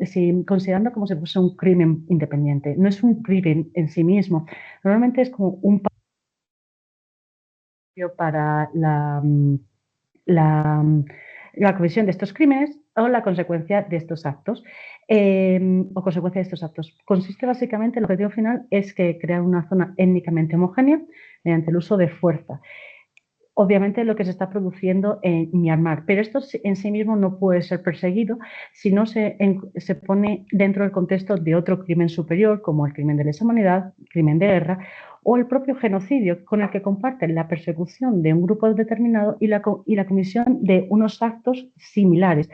considerando como si fuese un crimen independiente. No es un crimen en sí mismo. Normalmente es como un para la comisión de estos crímenes o la consecuencia de estos actos. Consiste básicamente, el objetivo final es que crear una zona étnicamente homogénea mediante el uso de fuerza. Obviamente lo que se está produciendo en Myanmar, pero esto en sí mismo no puede ser perseguido si no se pone dentro del contexto de otro crimen superior, como el crimen de lesa humanidad, crimen de guerra o el propio genocidio, con el que comparten la persecución de un grupo determinado y la comisión de unos actos similares.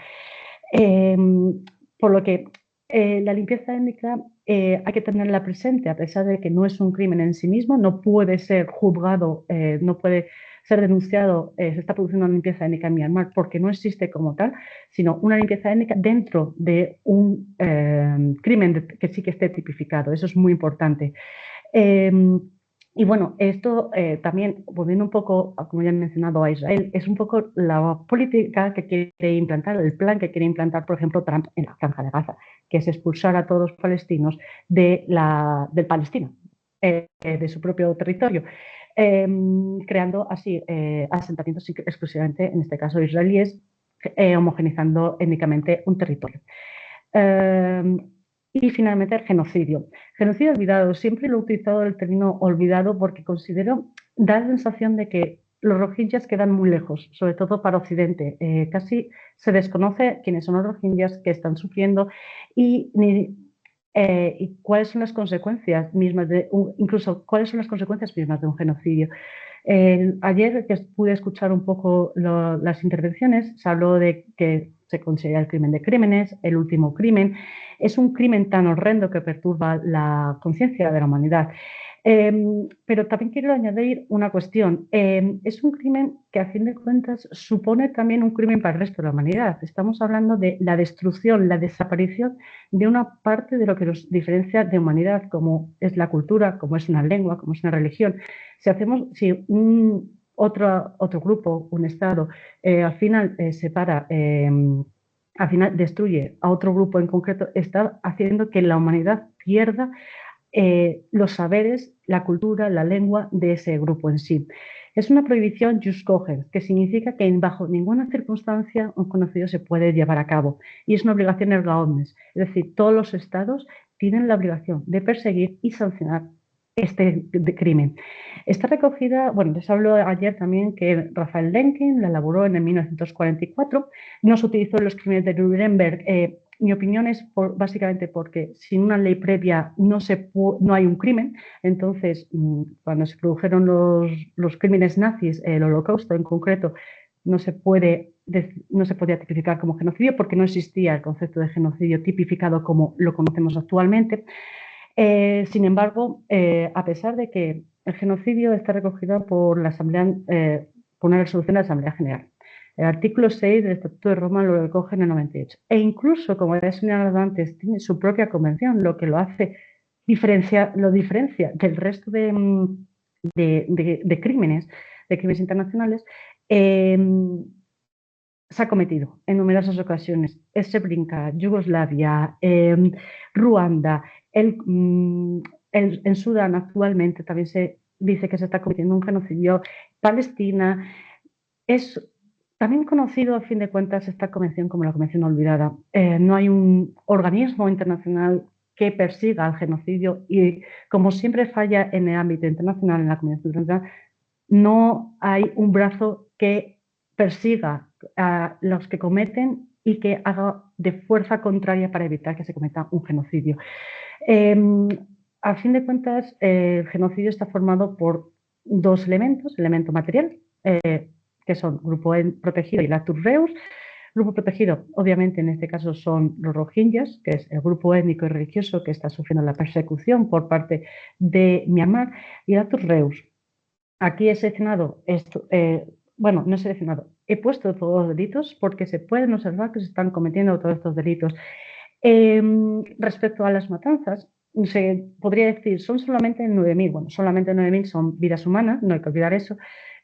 Por lo que la limpieza étnica hay que tenerla presente, a pesar de que no es un crimen en sí mismo, no puede ser juzgado, no puede ser denunciado, se está produciendo una limpieza étnica en Myanmar porque no existe como tal, sino una limpieza étnica dentro de un crimen que sí que esté tipificado. Eso es muy importante. Y bueno, esto también, volviendo un poco, como ya he mencionado, a Israel, es un poco la política que quiere implantar, el plan que quiere implantar, por ejemplo, Trump en la Franja de Gaza, que es expulsar a todos los palestinos del Palestina, de su propio territorio, creando así asentamientos exclusivamente, en este caso israelíes, homogenizando étnicamente un territorio. Y finalmente el genocidio. Genocidio olvidado. Siempre lo he utilizado el término olvidado porque considero, da la sensación de que los rohingyas quedan muy lejos, sobre todo para Occidente. Casi se desconoce quiénes son los rohingyas que están sufriendo y cuáles son las consecuencias mismas incluso cuáles son las consecuencias mismas de un genocidio. Ayer que pude escuchar un poco las intervenciones, se habló de que se considera el crimen de crímenes, el último crimen. Es un crimen tan horrendo que perturba la conciencia de la humanidad. Pero también quiero añadir una cuestión. Es un crimen que, a fin de cuentas, supone también un crimen para el resto de la humanidad. Estamos hablando de la destrucción, la desaparición de una parte de lo que nos diferencia de humanidad, como es la cultura, como es una lengua, como es una religión. Si otro grupo, un Estado, al final separa, al final destruye a otro grupo en concreto, está haciendo que la humanidad pierda los saberes, la cultura, la lengua de ese grupo en sí. Es una prohibición jus cogens, que significa que bajo ninguna circunstancia un genocidio se puede llevar a cabo y es una obligación erga omnes, es decir, todos los estados tienen la obligación de perseguir y sancionar este crimen. Está recogida, bueno, les hablo ayer también que Rafael Lemkin la elaboró en el 1944, no se utilizó en los crímenes de Nuremberg. Mi opinión es básicamente porque sin una ley previa no hay un crimen. Entonces, cuando se produjeron los crímenes nazis, el Holocausto en concreto, no se podía tipificar como genocidio porque no existía el concepto de genocidio tipificado como lo conocemos actualmente. Sin embargo, a pesar de que el genocidio está recogido por una resolución de la Asamblea General. El artículo 6 del Estatuto de Roma lo recoge en el 98. E incluso, como he señalado antes, tiene su propia convención, lo que lo diferencia del resto de crímenes internacionales. Se ha cometido en numerosas ocasiones. Srebrenica, Yugoslavia, Ruanda, en Sudán actualmente también se dice que se está cometiendo un genocidio. Palestina es también conocido, a fin de cuentas, esta convención como la Convención Olvidada. No hay un organismo internacional que persiga el genocidio y, como siempre falla en el ámbito internacional, en la Convención Internacional, no hay un brazo que persiga a los que cometen y que haga de fuerza contraria para evitar que se cometa un genocidio. A fin de cuentas, el genocidio está formado por dos elementos: el elemento material, que son Grupo Protegido y Latus Reus. Grupo protegido, obviamente, en este caso son los rohingyas, que es el grupo étnico y religioso que está sufriendo la persecución por parte de Myanmar, y Latus Reus. Aquí he seleccionado esto, bueno, no he seleccionado, he puesto todos los delitos porque se pueden observar que se están cometiendo todos estos delitos. Respecto a las matanzas, se podría decir, son solamente 9.000, bueno, solamente 9.000 son vidas humanas, no hay que olvidar eso,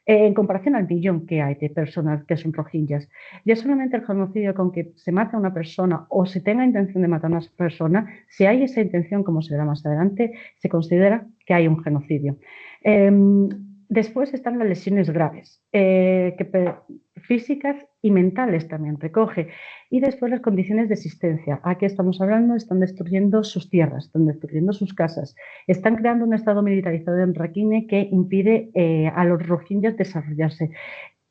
en comparación al millón que hay de personas que son rohingyas. Ya solamente el genocidio con que se mata a una persona o se tenga intención de matar a una persona, si hay esa intención, como se verá más adelante, se considera que hay un genocidio. Después están las lesiones graves, físicas y mentales también recoge. Y después las condiciones de existencia. Aquí estamos hablando, están destruyendo sus tierras, están destruyendo sus casas, están creando un estado militarizado en Rakhine que impide a los rohingyas desarrollarse.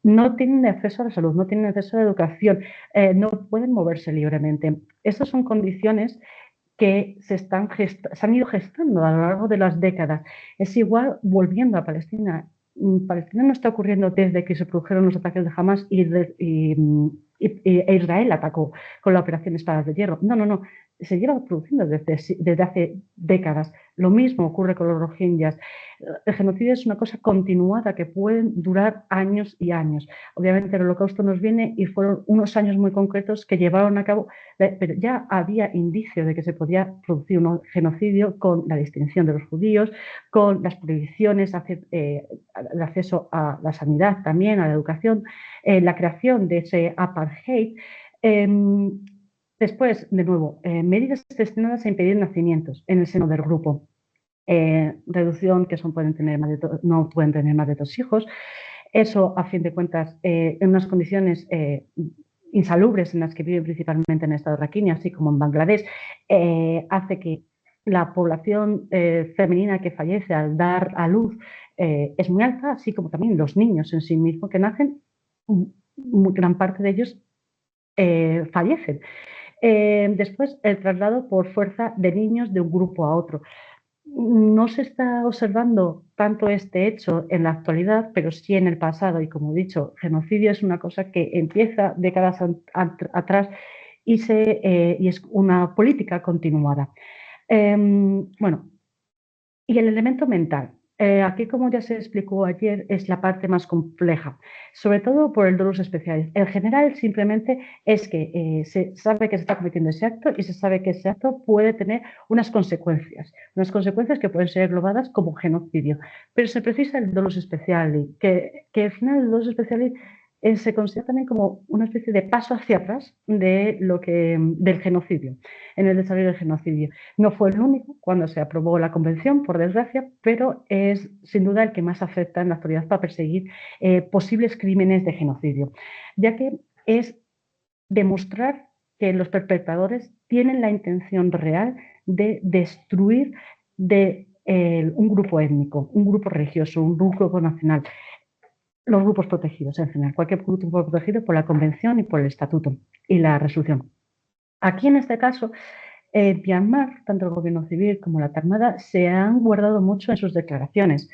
No tienen acceso a la salud, no tienen acceso a la educación, no pueden moverse libremente. Estas son condiciones que se han ido gestando a lo largo de las décadas. Es igual volviendo a Palestina. Palestina no está ocurriendo desde que se produjeron los ataques de Hamas e Israel atacó con la operación Espadas de Hierro. No, no, no. Se lleva produciendo desde hace décadas. Lo mismo ocurre con los rohingyas. El genocidio es una cosa continuada que puede durar años y años. Obviamente el holocausto nos viene y fueron unos años muy concretos que llevaron a cabo, pero ya había indicio de que se podía producir un genocidio con la distinción de los judíos, con las prohibiciones de acceso a la sanidad también, a la educación, la creación de ese apartheid. Después, de nuevo, medidas destinadas a impedir nacimientos en el seno del grupo. Reducción, que no pueden tener más de 2 hijos. Eso, a fin de cuentas, en unas condiciones insalubres en las que viven principalmente en el estado de Rakhine, así como en Bangladesh, hace que la población femenina que fallece al dar a luz es muy alta, así como también los niños en sí mismos que nacen, gran parte de ellos fallecen. Después, el traslado por fuerza de niños de un grupo a otro. No se está observando tanto este hecho en la actualidad, pero sí en el pasado. Y como he dicho, genocidio es una cosa que empieza décadas atrás y es una política continuada. Bueno, y el elemento mental. Aquí, como ya se explicó ayer, es la parte más compleja, sobre todo por el dolus specialis. El general simplemente es que se sabe que se está cometiendo ese acto y se sabe que ese acto puede tener unas consecuencias que pueden ser englobadas como genocidio, pero se precisa el dolus specialis, que al final el dolus specialis se considera también como una especie de paso hacia atrás del genocidio, en el desarrollo del genocidio. No fue el único cuando se aprobó la convención, por desgracia, pero es sin duda el que más afecta en la actualidad para perseguir posibles crímenes de genocidio, ya que es demostrar que los perpetradores tienen la intención real de destruir un grupo étnico, un grupo religioso, un grupo nacional, los grupos protegidos en general, cualquier grupo protegido por la convención y por el estatuto y la resolución. Aquí en este caso, Myanmar, tanto el gobierno civil como la Armada, se han guardado mucho en sus declaraciones.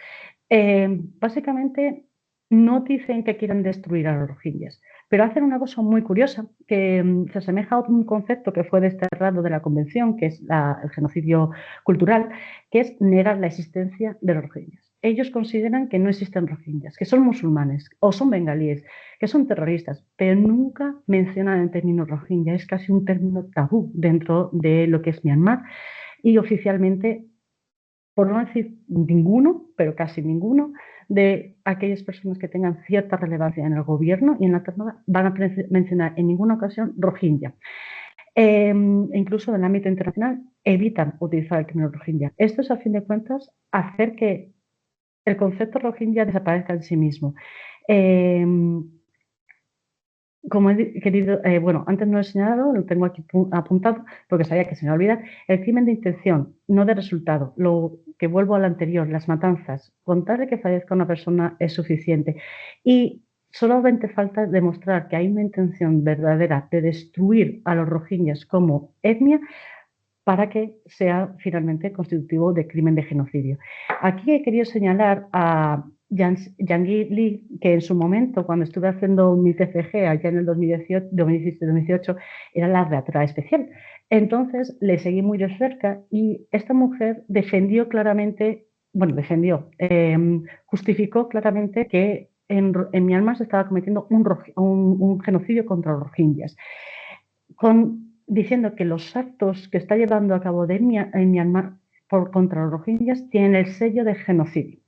Básicamente, no dicen que quieran destruir a los rohingyas, pero hacen una cosa muy curiosa que se asemeja a un concepto que fue desterrado de la convención, que es el genocidio cultural, que es negar la existencia de los rohingyas. Ellos consideran que no existen rohingyas, que son musulmanes o son bengalíes, que son terroristas, pero nunca mencionan el término rohingya. Es casi un término tabú dentro de lo que es Myanmar y oficialmente, por no decir ninguno, pero casi ninguno, de aquellas personas que tengan cierta relevancia en el gobierno y en la Armada van a mencionar en ninguna ocasión rohingya. Incluso en el ámbito internacional evitan utilizar el término rohingya. Esto es, a fin de cuentas, hacer que el concepto rohingya desaparezca en sí mismo. Como he querido, bueno, antes no lo he señalado, lo tengo aquí apuntado porque sabía que se me olvida, el crimen de intención, no de resultado. Lo que vuelvo al anterior, las matanzas, contar de que fallezca una persona es suficiente. Y solamente falta demostrar que hay una intención verdadera de destruir a los rohingyas como etnia para que sea finalmente constitutivo de crimen de genocidio. Aquí he querido señalar a Yangi Lee, que en su momento, cuando estuve haciendo mi TFG allá en el 2017-2018, era la relatora especial. Entonces le seguí muy de cerca y esta mujer defendió claramente, justificó claramente que en Myanmar se estaba cometiendo un genocidio contra los rohingyas, diciendo que los actos que está llevando a cabo en Myanmar contra los rohingyas tienen el sello de genocidio.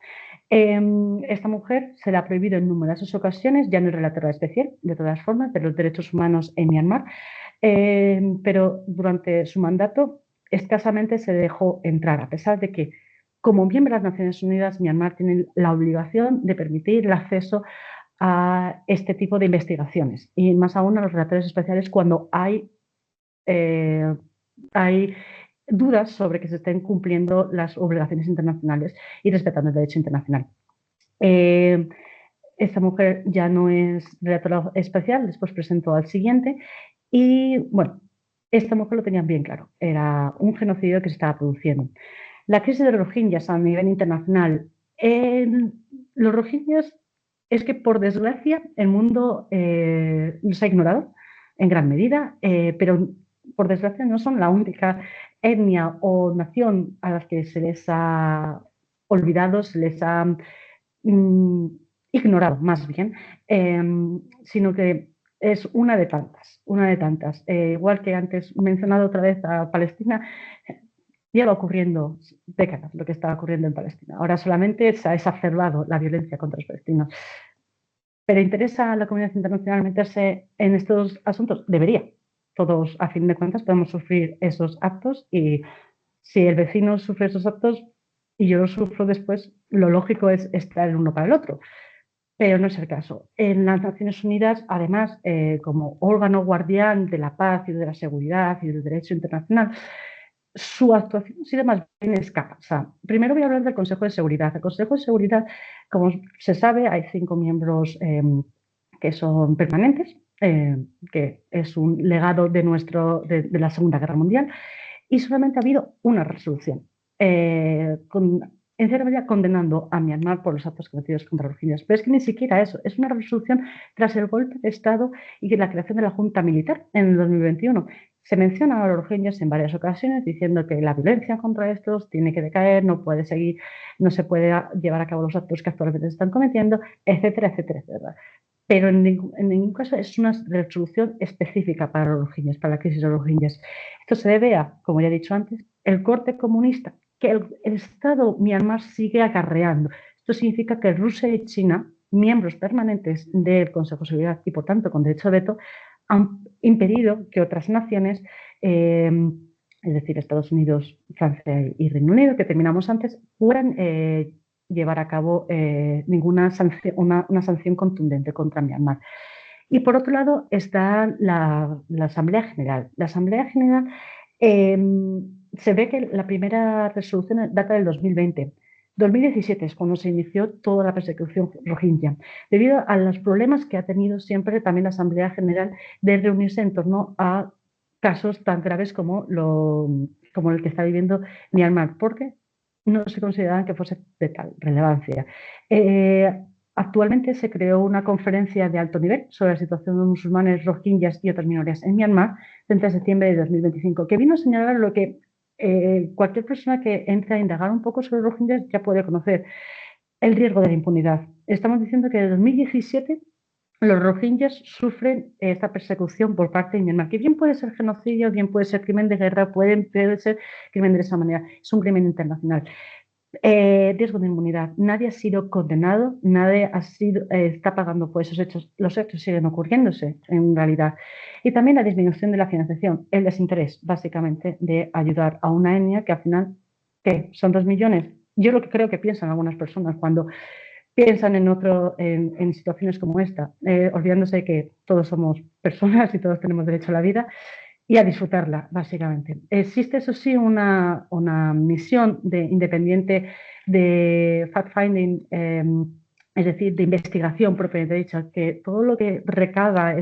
Esta mujer se le ha prohibido en numerosas ocasiones, ya no es relatora especial, de todas formas, de los derechos humanos en Myanmar, pero durante su mandato escasamente se dejó entrar, a pesar de que, como miembro de las Naciones Unidas, Myanmar tiene la obligación de permitir el acceso a este tipo de investigaciones, y más aún a los relatores especiales cuando hay dudas sobre que se estén cumpliendo las obligaciones internacionales y respetando el derecho internacional. Esta mujer ya no es relatora especial, después presentó al siguiente y, bueno, esta mujer lo tenía bien claro, era un genocidio que se estaba produciendo. La crisis de los rohingyas a nivel internacional, los rohingyas es que, por desgracia, el mundo los ha ignorado en gran medida, pero por desgracia no son la única etnia o nación a las que se les ha olvidado, se les ha ignorado más bien, sino que es una de tantas, una de tantas. Igual que antes mencionado otra vez a Palestina, lleva ocurriendo décadas lo que está ocurriendo en Palestina. Ahora solamente se ha exacerbado la violencia contra los palestinos. ¿Pero interesa a la comunidad internacional meterse en estos asuntos? Debería. Todos, a fin de cuentas, podemos sufrir esos actos y si el vecino sufre esos actos y yo los sufro después, lo lógico es estar el uno para el otro. Pero no es el caso. En las Naciones Unidas, además, como órgano guardián de la paz y de la seguridad y del derecho internacional, su actuación ha sido más bien escasa. Primero voy a hablar del Consejo de Seguridad. El Consejo de Seguridad, como se sabe, hay 5 miembros que son permanentes, que es un legado de la Segunda Guerra Mundial, y solamente ha habido una resolución, en cierta medida condenando a Myanmar por los actos cometidos contra los rohingyas. Pero es que ni siquiera eso, es una resolución tras el golpe de Estado y la creación de la Junta Militar en el 2021. Se menciona a los rohingyas en varias ocasiones diciendo que la violencia contra estos tiene que decaer, no puede seguir, no se puede llevar a cabo los actos que actualmente se están cometiendo, etcétera, etcétera, etcétera. Pero en ningún caso es una resolución específica para los rohingyas, para la crisis de los rohingyas. Esto se debe a, como ya he dicho antes, el corte comunista que el Estado Myanmar sigue acarreando. Esto significa que Rusia y China, miembros permanentes del Consejo de Seguridad y por tanto con derecho a veto, han impedido que otras naciones, es decir, Estados Unidos, Francia y Reino Unido, que terminamos antes, puedan llevar a cabo ninguna sanción, una sanción contundente contra Myanmar. Y por otro lado está la Asamblea General. La Asamblea General se ve que la primera resolución data del 2020. 2017 es cuando se inició toda la persecución rohingya, debido a los problemas que ha tenido siempre también la Asamblea General de reunirse en torno a casos tan graves como el que está viviendo Myanmar, porque no se consideraban que fuese de tal relevancia. Actualmente se creó una conferencia de alto nivel sobre la situación de los musulmanes, rohingyas y otras minorías en Myanmar, 30 de septiembre de 2025, que vino a señalar lo que cualquier persona que entre a indagar un poco sobre los rohingyas ya puede conocer: el riesgo de la impunidad. Estamos diciendo que en 2017 los rohingyas sufren esta persecución por parte de Myanmar, que bien puede ser genocidio, bien puede ser crimen de guerra, puede ser crimen de esa manera, es un crimen internacional. Riesgo de inmunidad. Nadie ha sido condenado, nadie está pagando por esos hechos. Los hechos siguen ocurriéndose en realidad. Y también la disminución de la financiación, el desinterés, básicamente, de ayudar a una etnia que al final, ¿qué? Son 2 millones. Yo lo que creo que piensan algunas personas cuando piensan en situaciones como esta, olvidándose de que todos somos personas y todos tenemos derecho a la vida y a disfrutarla, básicamente. Existe, eso sí, una misión independiente de fact-finding, es decir, de investigación propiamente dicha, que todo lo que recaba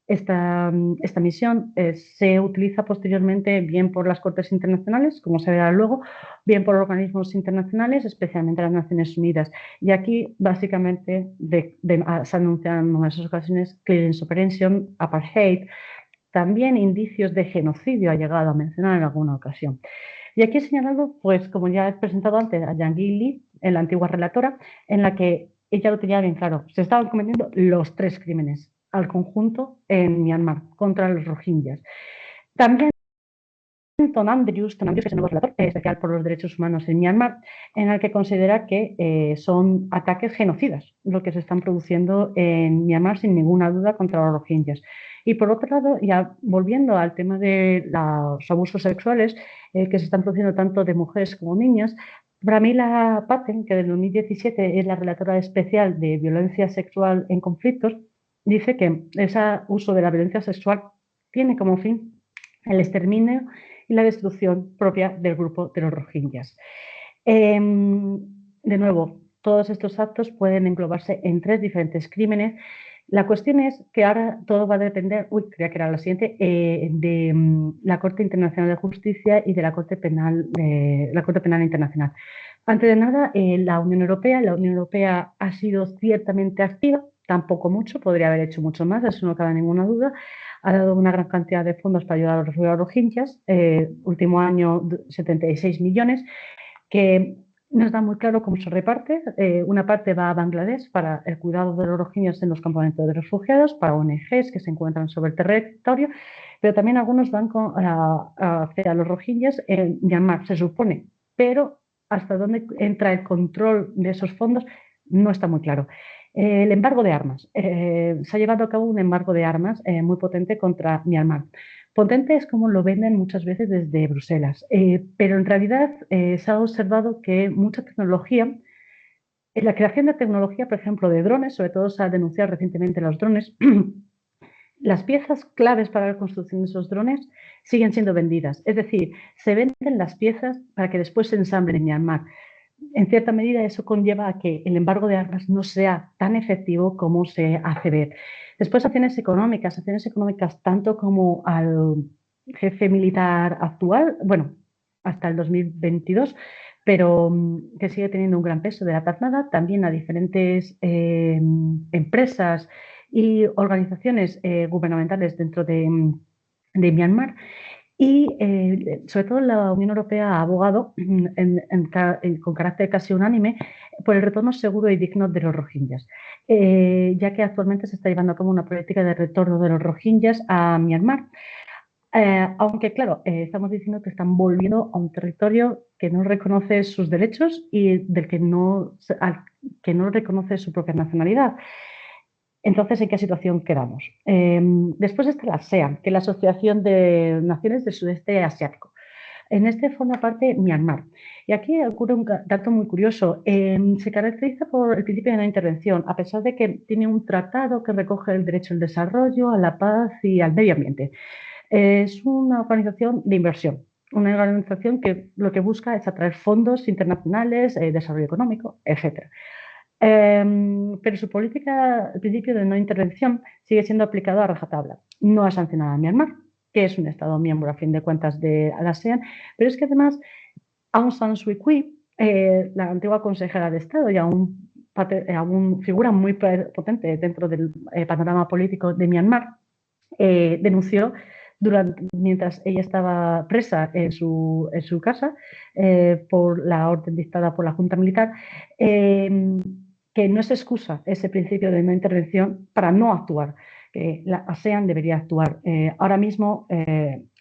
Esta misión se utiliza posteriormente bien por las Cortes Internacionales, como se verá luego, bien por organismos internacionales, especialmente las Naciones Unidas. Y aquí, básicamente, se anuncian en numerosas ocasiones clearance operation, apartheid, también indicios de genocidio ha llegado a mencionar en alguna ocasión. Y aquí he señalado, pues como ya he presentado antes, a Yanghee Lee, en la antigua relatora, en la que ella lo tenía bien claro. Se estaban cometiendo los 3 crímenes al conjunto en Myanmar contra los rohingyas. También Tom Andrews, que es el nuevo relator especial por los derechos humanos en Myanmar, en el que considera que son ataques genocidas lo que se están produciendo en Myanmar sin ninguna duda contra los rohingyas. Y por otro lado, ya volviendo al tema de los abusos sexuales que se están produciendo tanto de mujeres como niñas, Pramila Patten, que del 2017 es la relatora especial de violencia sexual en conflictos, dice que ese uso de la violencia sexual tiene como fin el exterminio y la destrucción propia del grupo de los rohingyas. De nuevo, todos estos actos pueden englobarse en 3 diferentes crímenes. La cuestión es que ahora todo va a depender, creía que era la siguiente, de la Corte Internacional de Justicia y de la Corte Penal Internacional. Antes de nada, la Unión Europea ha sido ciertamente activa, tampoco mucho, podría haber hecho mucho más, eso no cabe ninguna duda. Ha dado una gran cantidad de fondos para ayudar a los refugiados rohingyas, último año 76 millones, que no está muy claro cómo se reparte. Una parte va a Bangladesh para el cuidado de los rohingyas en los campamentos de refugiados, para ONGs que se encuentran sobre el territorio, pero también algunos van hacia los rohingyas en Myanmar, se supone, pero hasta dónde entra el control de esos fondos no está muy claro. El embargo de armas. Se ha llevado a cabo un embargo de armas muy potente contra Myanmar. Potente es como lo venden muchas veces desde Bruselas, pero en realidad se ha observado que mucha tecnología, en la creación de tecnología, por ejemplo, de drones, sobre todo se ha denunciado recientemente los drones, las piezas claves para la construcción de esos drones siguen siendo vendidas. Es decir, se venden las piezas para que después se ensamblen en Myanmar. En cierta medida eso conlleva a que el embargo de armas no sea tan efectivo como se hace ver. Después acciones económicas tanto como al jefe militar actual, bueno, hasta el 2022, pero que sigue teniendo un gran peso de la pernada, también a diferentes empresas y organizaciones gubernamentales dentro de Myanmar. Y sobre todo la Unión Europea ha abogado con carácter casi unánime por el retorno seguro y digno de los rohingyas, ya que actualmente se está llevando a cabo una política de retorno de los rohingyas a Myanmar. Aunque, claro, estamos diciendo que están volviendo a un territorio que no reconoce sus derechos y que no reconoce su propia nacionalidad. Entonces, ¿en qué situación quedamos? Después está la ASEAN, que es la Asociación de Naciones del Sudeste Asiático. En este forma parte Myanmar. Y aquí ocurre un dato muy curioso. Se caracteriza por el principio de no intervención, a pesar de que tiene un tratado que recoge el derecho al desarrollo, a la paz y al medio ambiente. Es una organización de inversión, una organización que lo que busca es atraer fondos internacionales, desarrollo económico, etc. Pero su política, el principio de no intervención, sigue siendo aplicado a rajatabla. No ha sancionado a Myanmar, que es un Estado miembro a fin de cuentas de la ASEAN, pero es que además Aung San Suu Kyi, la antigua consejera de Estado y aún figura muy potente dentro del panorama político de Myanmar, denunció mientras ella estaba presa en su casa por la orden dictada por la Junta Militar, que no es excusa ese principio de no intervención para no actuar, que la ASEAN debería actuar. Ahora mismo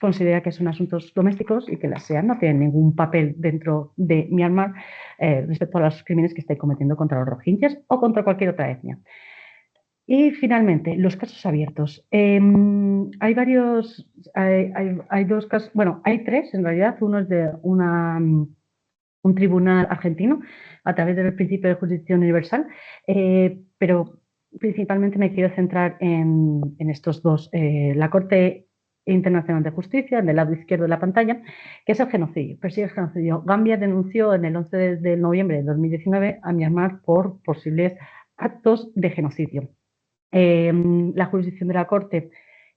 considera que son asuntos domésticos y que la ASEAN no tiene ningún papel dentro de Myanmar respecto a los crímenes que está cometiendo contra los rohingyas o contra cualquier otra etnia. Y finalmente, los casos abiertos. Hay dos casos, bueno, hay 3 en realidad. Uno es de un tribunal argentino a través del principio de jurisdicción universal, pero principalmente me quiero centrar en estos 2. La Corte Internacional de Justicia, del lado izquierdo de la pantalla, que es el genocidio, persigue el genocidio. Gambia denunció en el 11 de noviembre de 2019 a Myanmar por posibles actos de genocidio. La jurisdicción de la Corte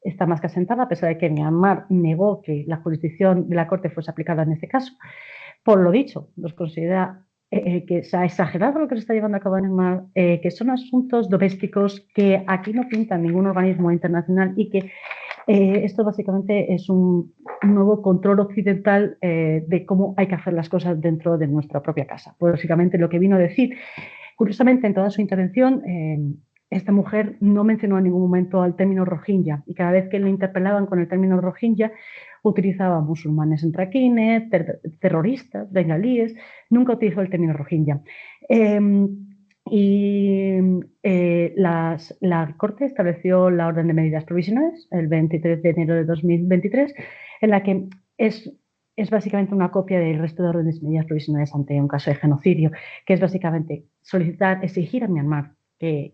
está más que asentada, a pesar de que Myanmar negó que la jurisdicción de la Corte fuese aplicada en este caso. Por lo dicho, los considera que se ha exagerado lo que se está llevando a cabo en Myanmar, que son asuntos domésticos que aquí no pintan ningún organismo internacional y que esto básicamente es un nuevo control occidental de cómo hay que hacer las cosas dentro de nuestra propia casa. Pues básicamente lo que vino a decir, curiosamente en toda su intervención, esta mujer no mencionó en ningún momento al término rohingya y cada vez que le interpelaban con el término rohingya utilizaba musulmanes en Rakhine, terroristas, bengalíes, nunca utilizó el término rohingya. La Corte estableció la orden de medidas provisionales el 23 de enero de 2023, en la que es básicamente una copia del resto de órdenes de medidas provisionales ante un caso de genocidio, que es básicamente solicitar, exigir a Myanmar que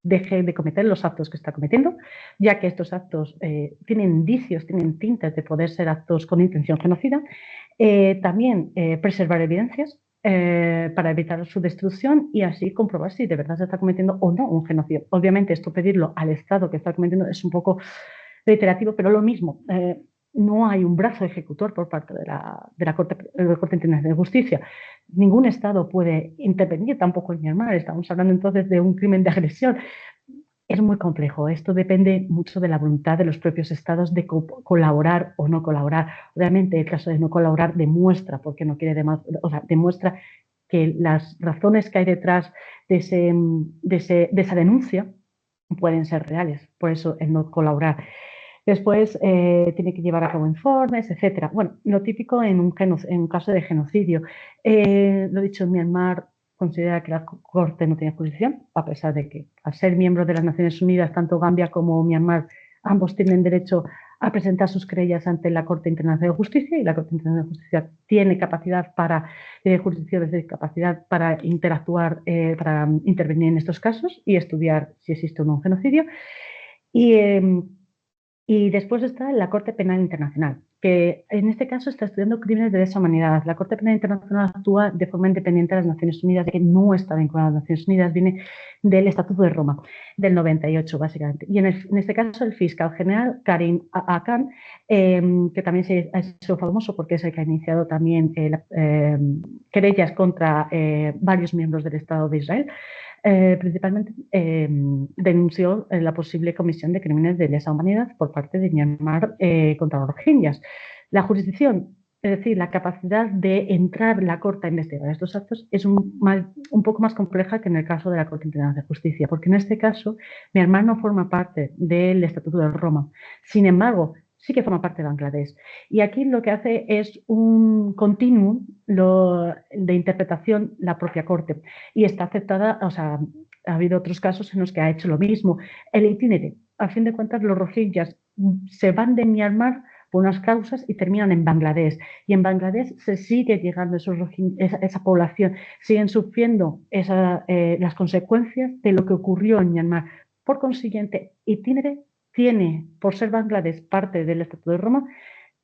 deje de cometer los actos que está cometiendo, ya que estos actos tienen indicios, tienen tintes de poder ser actos con intención genocida. También preservar evidencias para evitar su destrucción y así comprobar si de verdad se está cometiendo o no un genocidio. Obviamente esto pedirlo al Estado que está cometiendo es un poco reiterativo, pero lo mismo, no hay un brazo ejecutor por parte de la Corte Internacional de Justicia. Ningún Estado puede intervenir, tampoco en Myanmar. Estamos hablando entonces de un crimen de agresión. Es muy complejo. Esto depende mucho de la voluntad de los propios estados de colaborar o no colaborar. Obviamente, el caso de no colaborar demuestra, porque no quiere demuestra que las razones que hay detrás de esa denuncia pueden ser reales. Por eso, el no colaborar. Después tiene que llevar a cabo informes, etcétera. Bueno, lo típico en un caso de genocidio. Lo dicho, en Myanmar considera que la Corte no tiene jurisdicción, a pesar de que, al ser miembros de las Naciones Unidas, tanto Gambia como Myanmar, ambos tienen derecho a presentar sus querellas ante la Corte Internacional de Justicia y la Corte Internacional de Justicia tiene capacidad jurisdicciones de capacidad para interactuar, para intervenir en estos casos y estudiar si existe o no un genocidio. Y después está la Corte Penal Internacional, que en este caso está estudiando crímenes de lesa humanidad. La Corte Penal Internacional actúa de forma independiente de las Naciones Unidas, de que no está vinculada a las Naciones Unidas, viene del Estatuto de Roma, del 98, básicamente. Y en este caso, el fiscal general, Karim Akan, que también se ha hecho famoso porque es el que ha iniciado también querellas contra varios miembros del Estado de Israel, principalmente denunció la posible comisión de crímenes de lesa humanidad por parte de Myanmar contra los rohingyas. La jurisdicción, es decir, la capacidad de entrar la Corte a investigar estos actos es un poco más compleja que en el caso de la Corte Internacional de Justicia, porque en este caso Myanmar no forma parte del Estatuto de Roma. Sin embargo, sí que forma parte de Bangladesh. Y aquí lo que hace es un continuum de interpretación la propia Corte. Y está aceptada, o sea, ha habido otros casos en los que ha hecho lo mismo. El itinerario, a fin de cuentas, los rohingyas se van de Myanmar por unas causas y terminan en Bangladesh. Y en Bangladesh se sigue llegando esa población, siguen sufriendo las consecuencias de lo que ocurrió en Myanmar. Por consiguiente, itinerario tiene, por ser Bangladesh parte del Estatuto de Roma,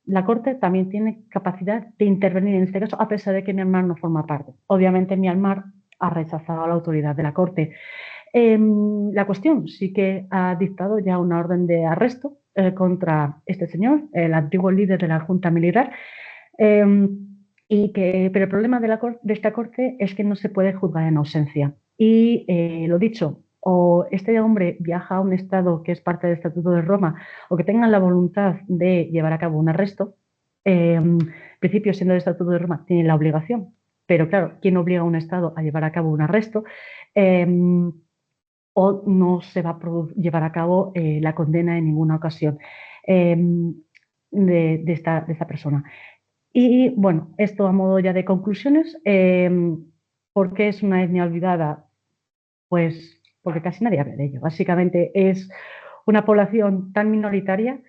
la Corte también tiene capacidad de intervenir en este caso, a pesar de que Myanmar no forma parte. Obviamente, Myanmar ha rechazado a la autoridad de la Corte. La cuestión sí que ha dictado ya una orden de arresto contra este señor, el antiguo líder de la Junta Militar, pero el problema de esta Corte es que no se puede juzgar en ausencia. Y lo dicho, o este hombre viaja a un estado que es parte del Estatuto de Roma o que tengan la voluntad de llevar a cabo un arresto, en principio siendo el Estatuto de Roma tiene la obligación, pero claro, ¿quién obliga a un estado a llevar a cabo un arresto? O no se va a llevar a cabo la condena en ninguna ocasión de esta persona. Y bueno, esto a modo ya de conclusiones, ¿por qué es una etnia olvidada? Pues porque casi nadie habla de ello. Básicamente es una población tan minoritaria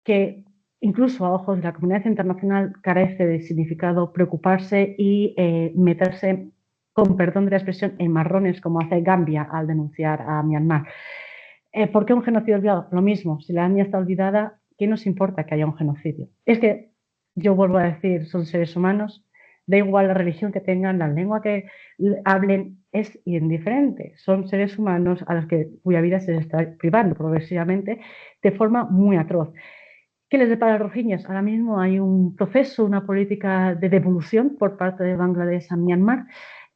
que incluso a ojos de la comunidad internacional carece de significado preocuparse y meterse, con perdón de la expresión, en marrones como hace Gambia al denunciar a Myanmar. ¿Por qué un genocidio olvidado? Lo mismo, si la etnia está olvidada, ¿qué nos importa que haya un genocidio? Es que, yo vuelvo a decir, son seres humanos, da igual la religión que tengan, la lengua que hablen, es indiferente. Son seres humanos a los cuya vida se les está privando progresivamente de forma muy atroz. ¿Qué les depara a los rohingyas? Ahora mismo hay un proceso, una política de devolución por parte de Bangladesh a Myanmar.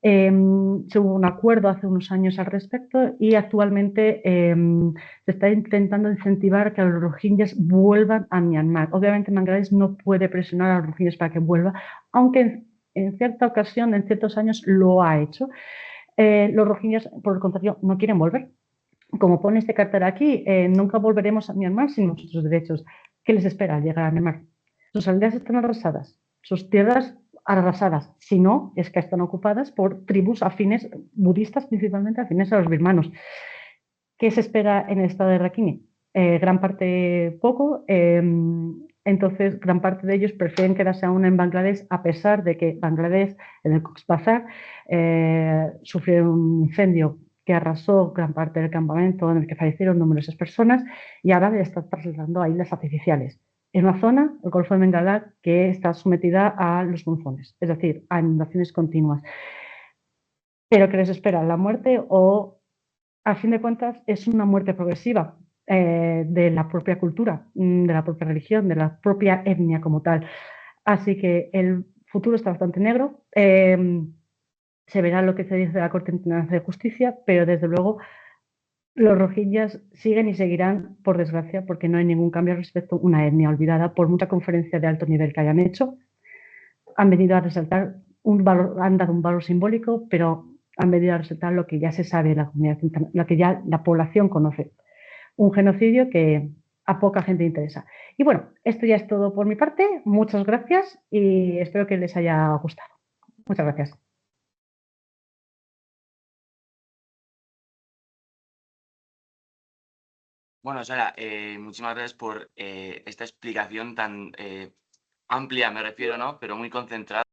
Se hubo un acuerdo hace unos años al respecto y actualmente se está intentando incentivar que los rohingyas vuelvan a Myanmar. Obviamente Bangladesh no puede presionar a los rohingyas para que vuelvan, aunque en cierta ocasión, en ciertos años, lo ha hecho. Los rohingyas, por el contrario, no quieren volver. Como pone este cartel aquí, nunca volveremos a Myanmar sin nuestros derechos. ¿Qué les espera al llegar a Myanmar? Sus aldeas están arrasadas, sus tierras arrasadas. Si no, es que están ocupadas por tribus afines, budistas principalmente, afines a los birmanos. ¿Qué se espera en el estado de Rakhine? Gran parte poco. Entonces, gran parte de ellos prefieren quedarse aún en Bangladesh, a pesar de que Bangladesh, en el Cox's Bazar, sufrió un incendio que arrasó gran parte del campamento en el que fallecieron numerosas personas y ahora le está trasladando a islas artificiales. En una zona, el Golfo de Bengala, que está sometida a los monzones, es decir, a inundaciones continuas. Pero ¿qué les espera? ¿La muerte o, a fin de cuentas, es una muerte progresiva de la propia cultura, de la propia religión, de la propia etnia como tal? Así que el futuro está bastante negro. Se verá lo que se dice de la Corte Internacional de Justicia, pero desde luego los rohingyas siguen y seguirán, por desgracia, porque no hay ningún cambio respecto a una etnia olvidada por mucha conferencia de alto nivel que hayan hecho. Han venido a resaltar un valor, han dado un valor simbólico, pero han venido a resaltar lo que ya se sabe, lo que ya la población conoce. Un genocidio que a poca gente interesa. Y bueno, esto ya es todo por mi parte. Muchas gracias y espero que les haya gustado. Muchas gracias. Bueno, Sara, muchísimas gracias por esta explicación tan amplia, me refiero, ¿no? Pero muy concentrada.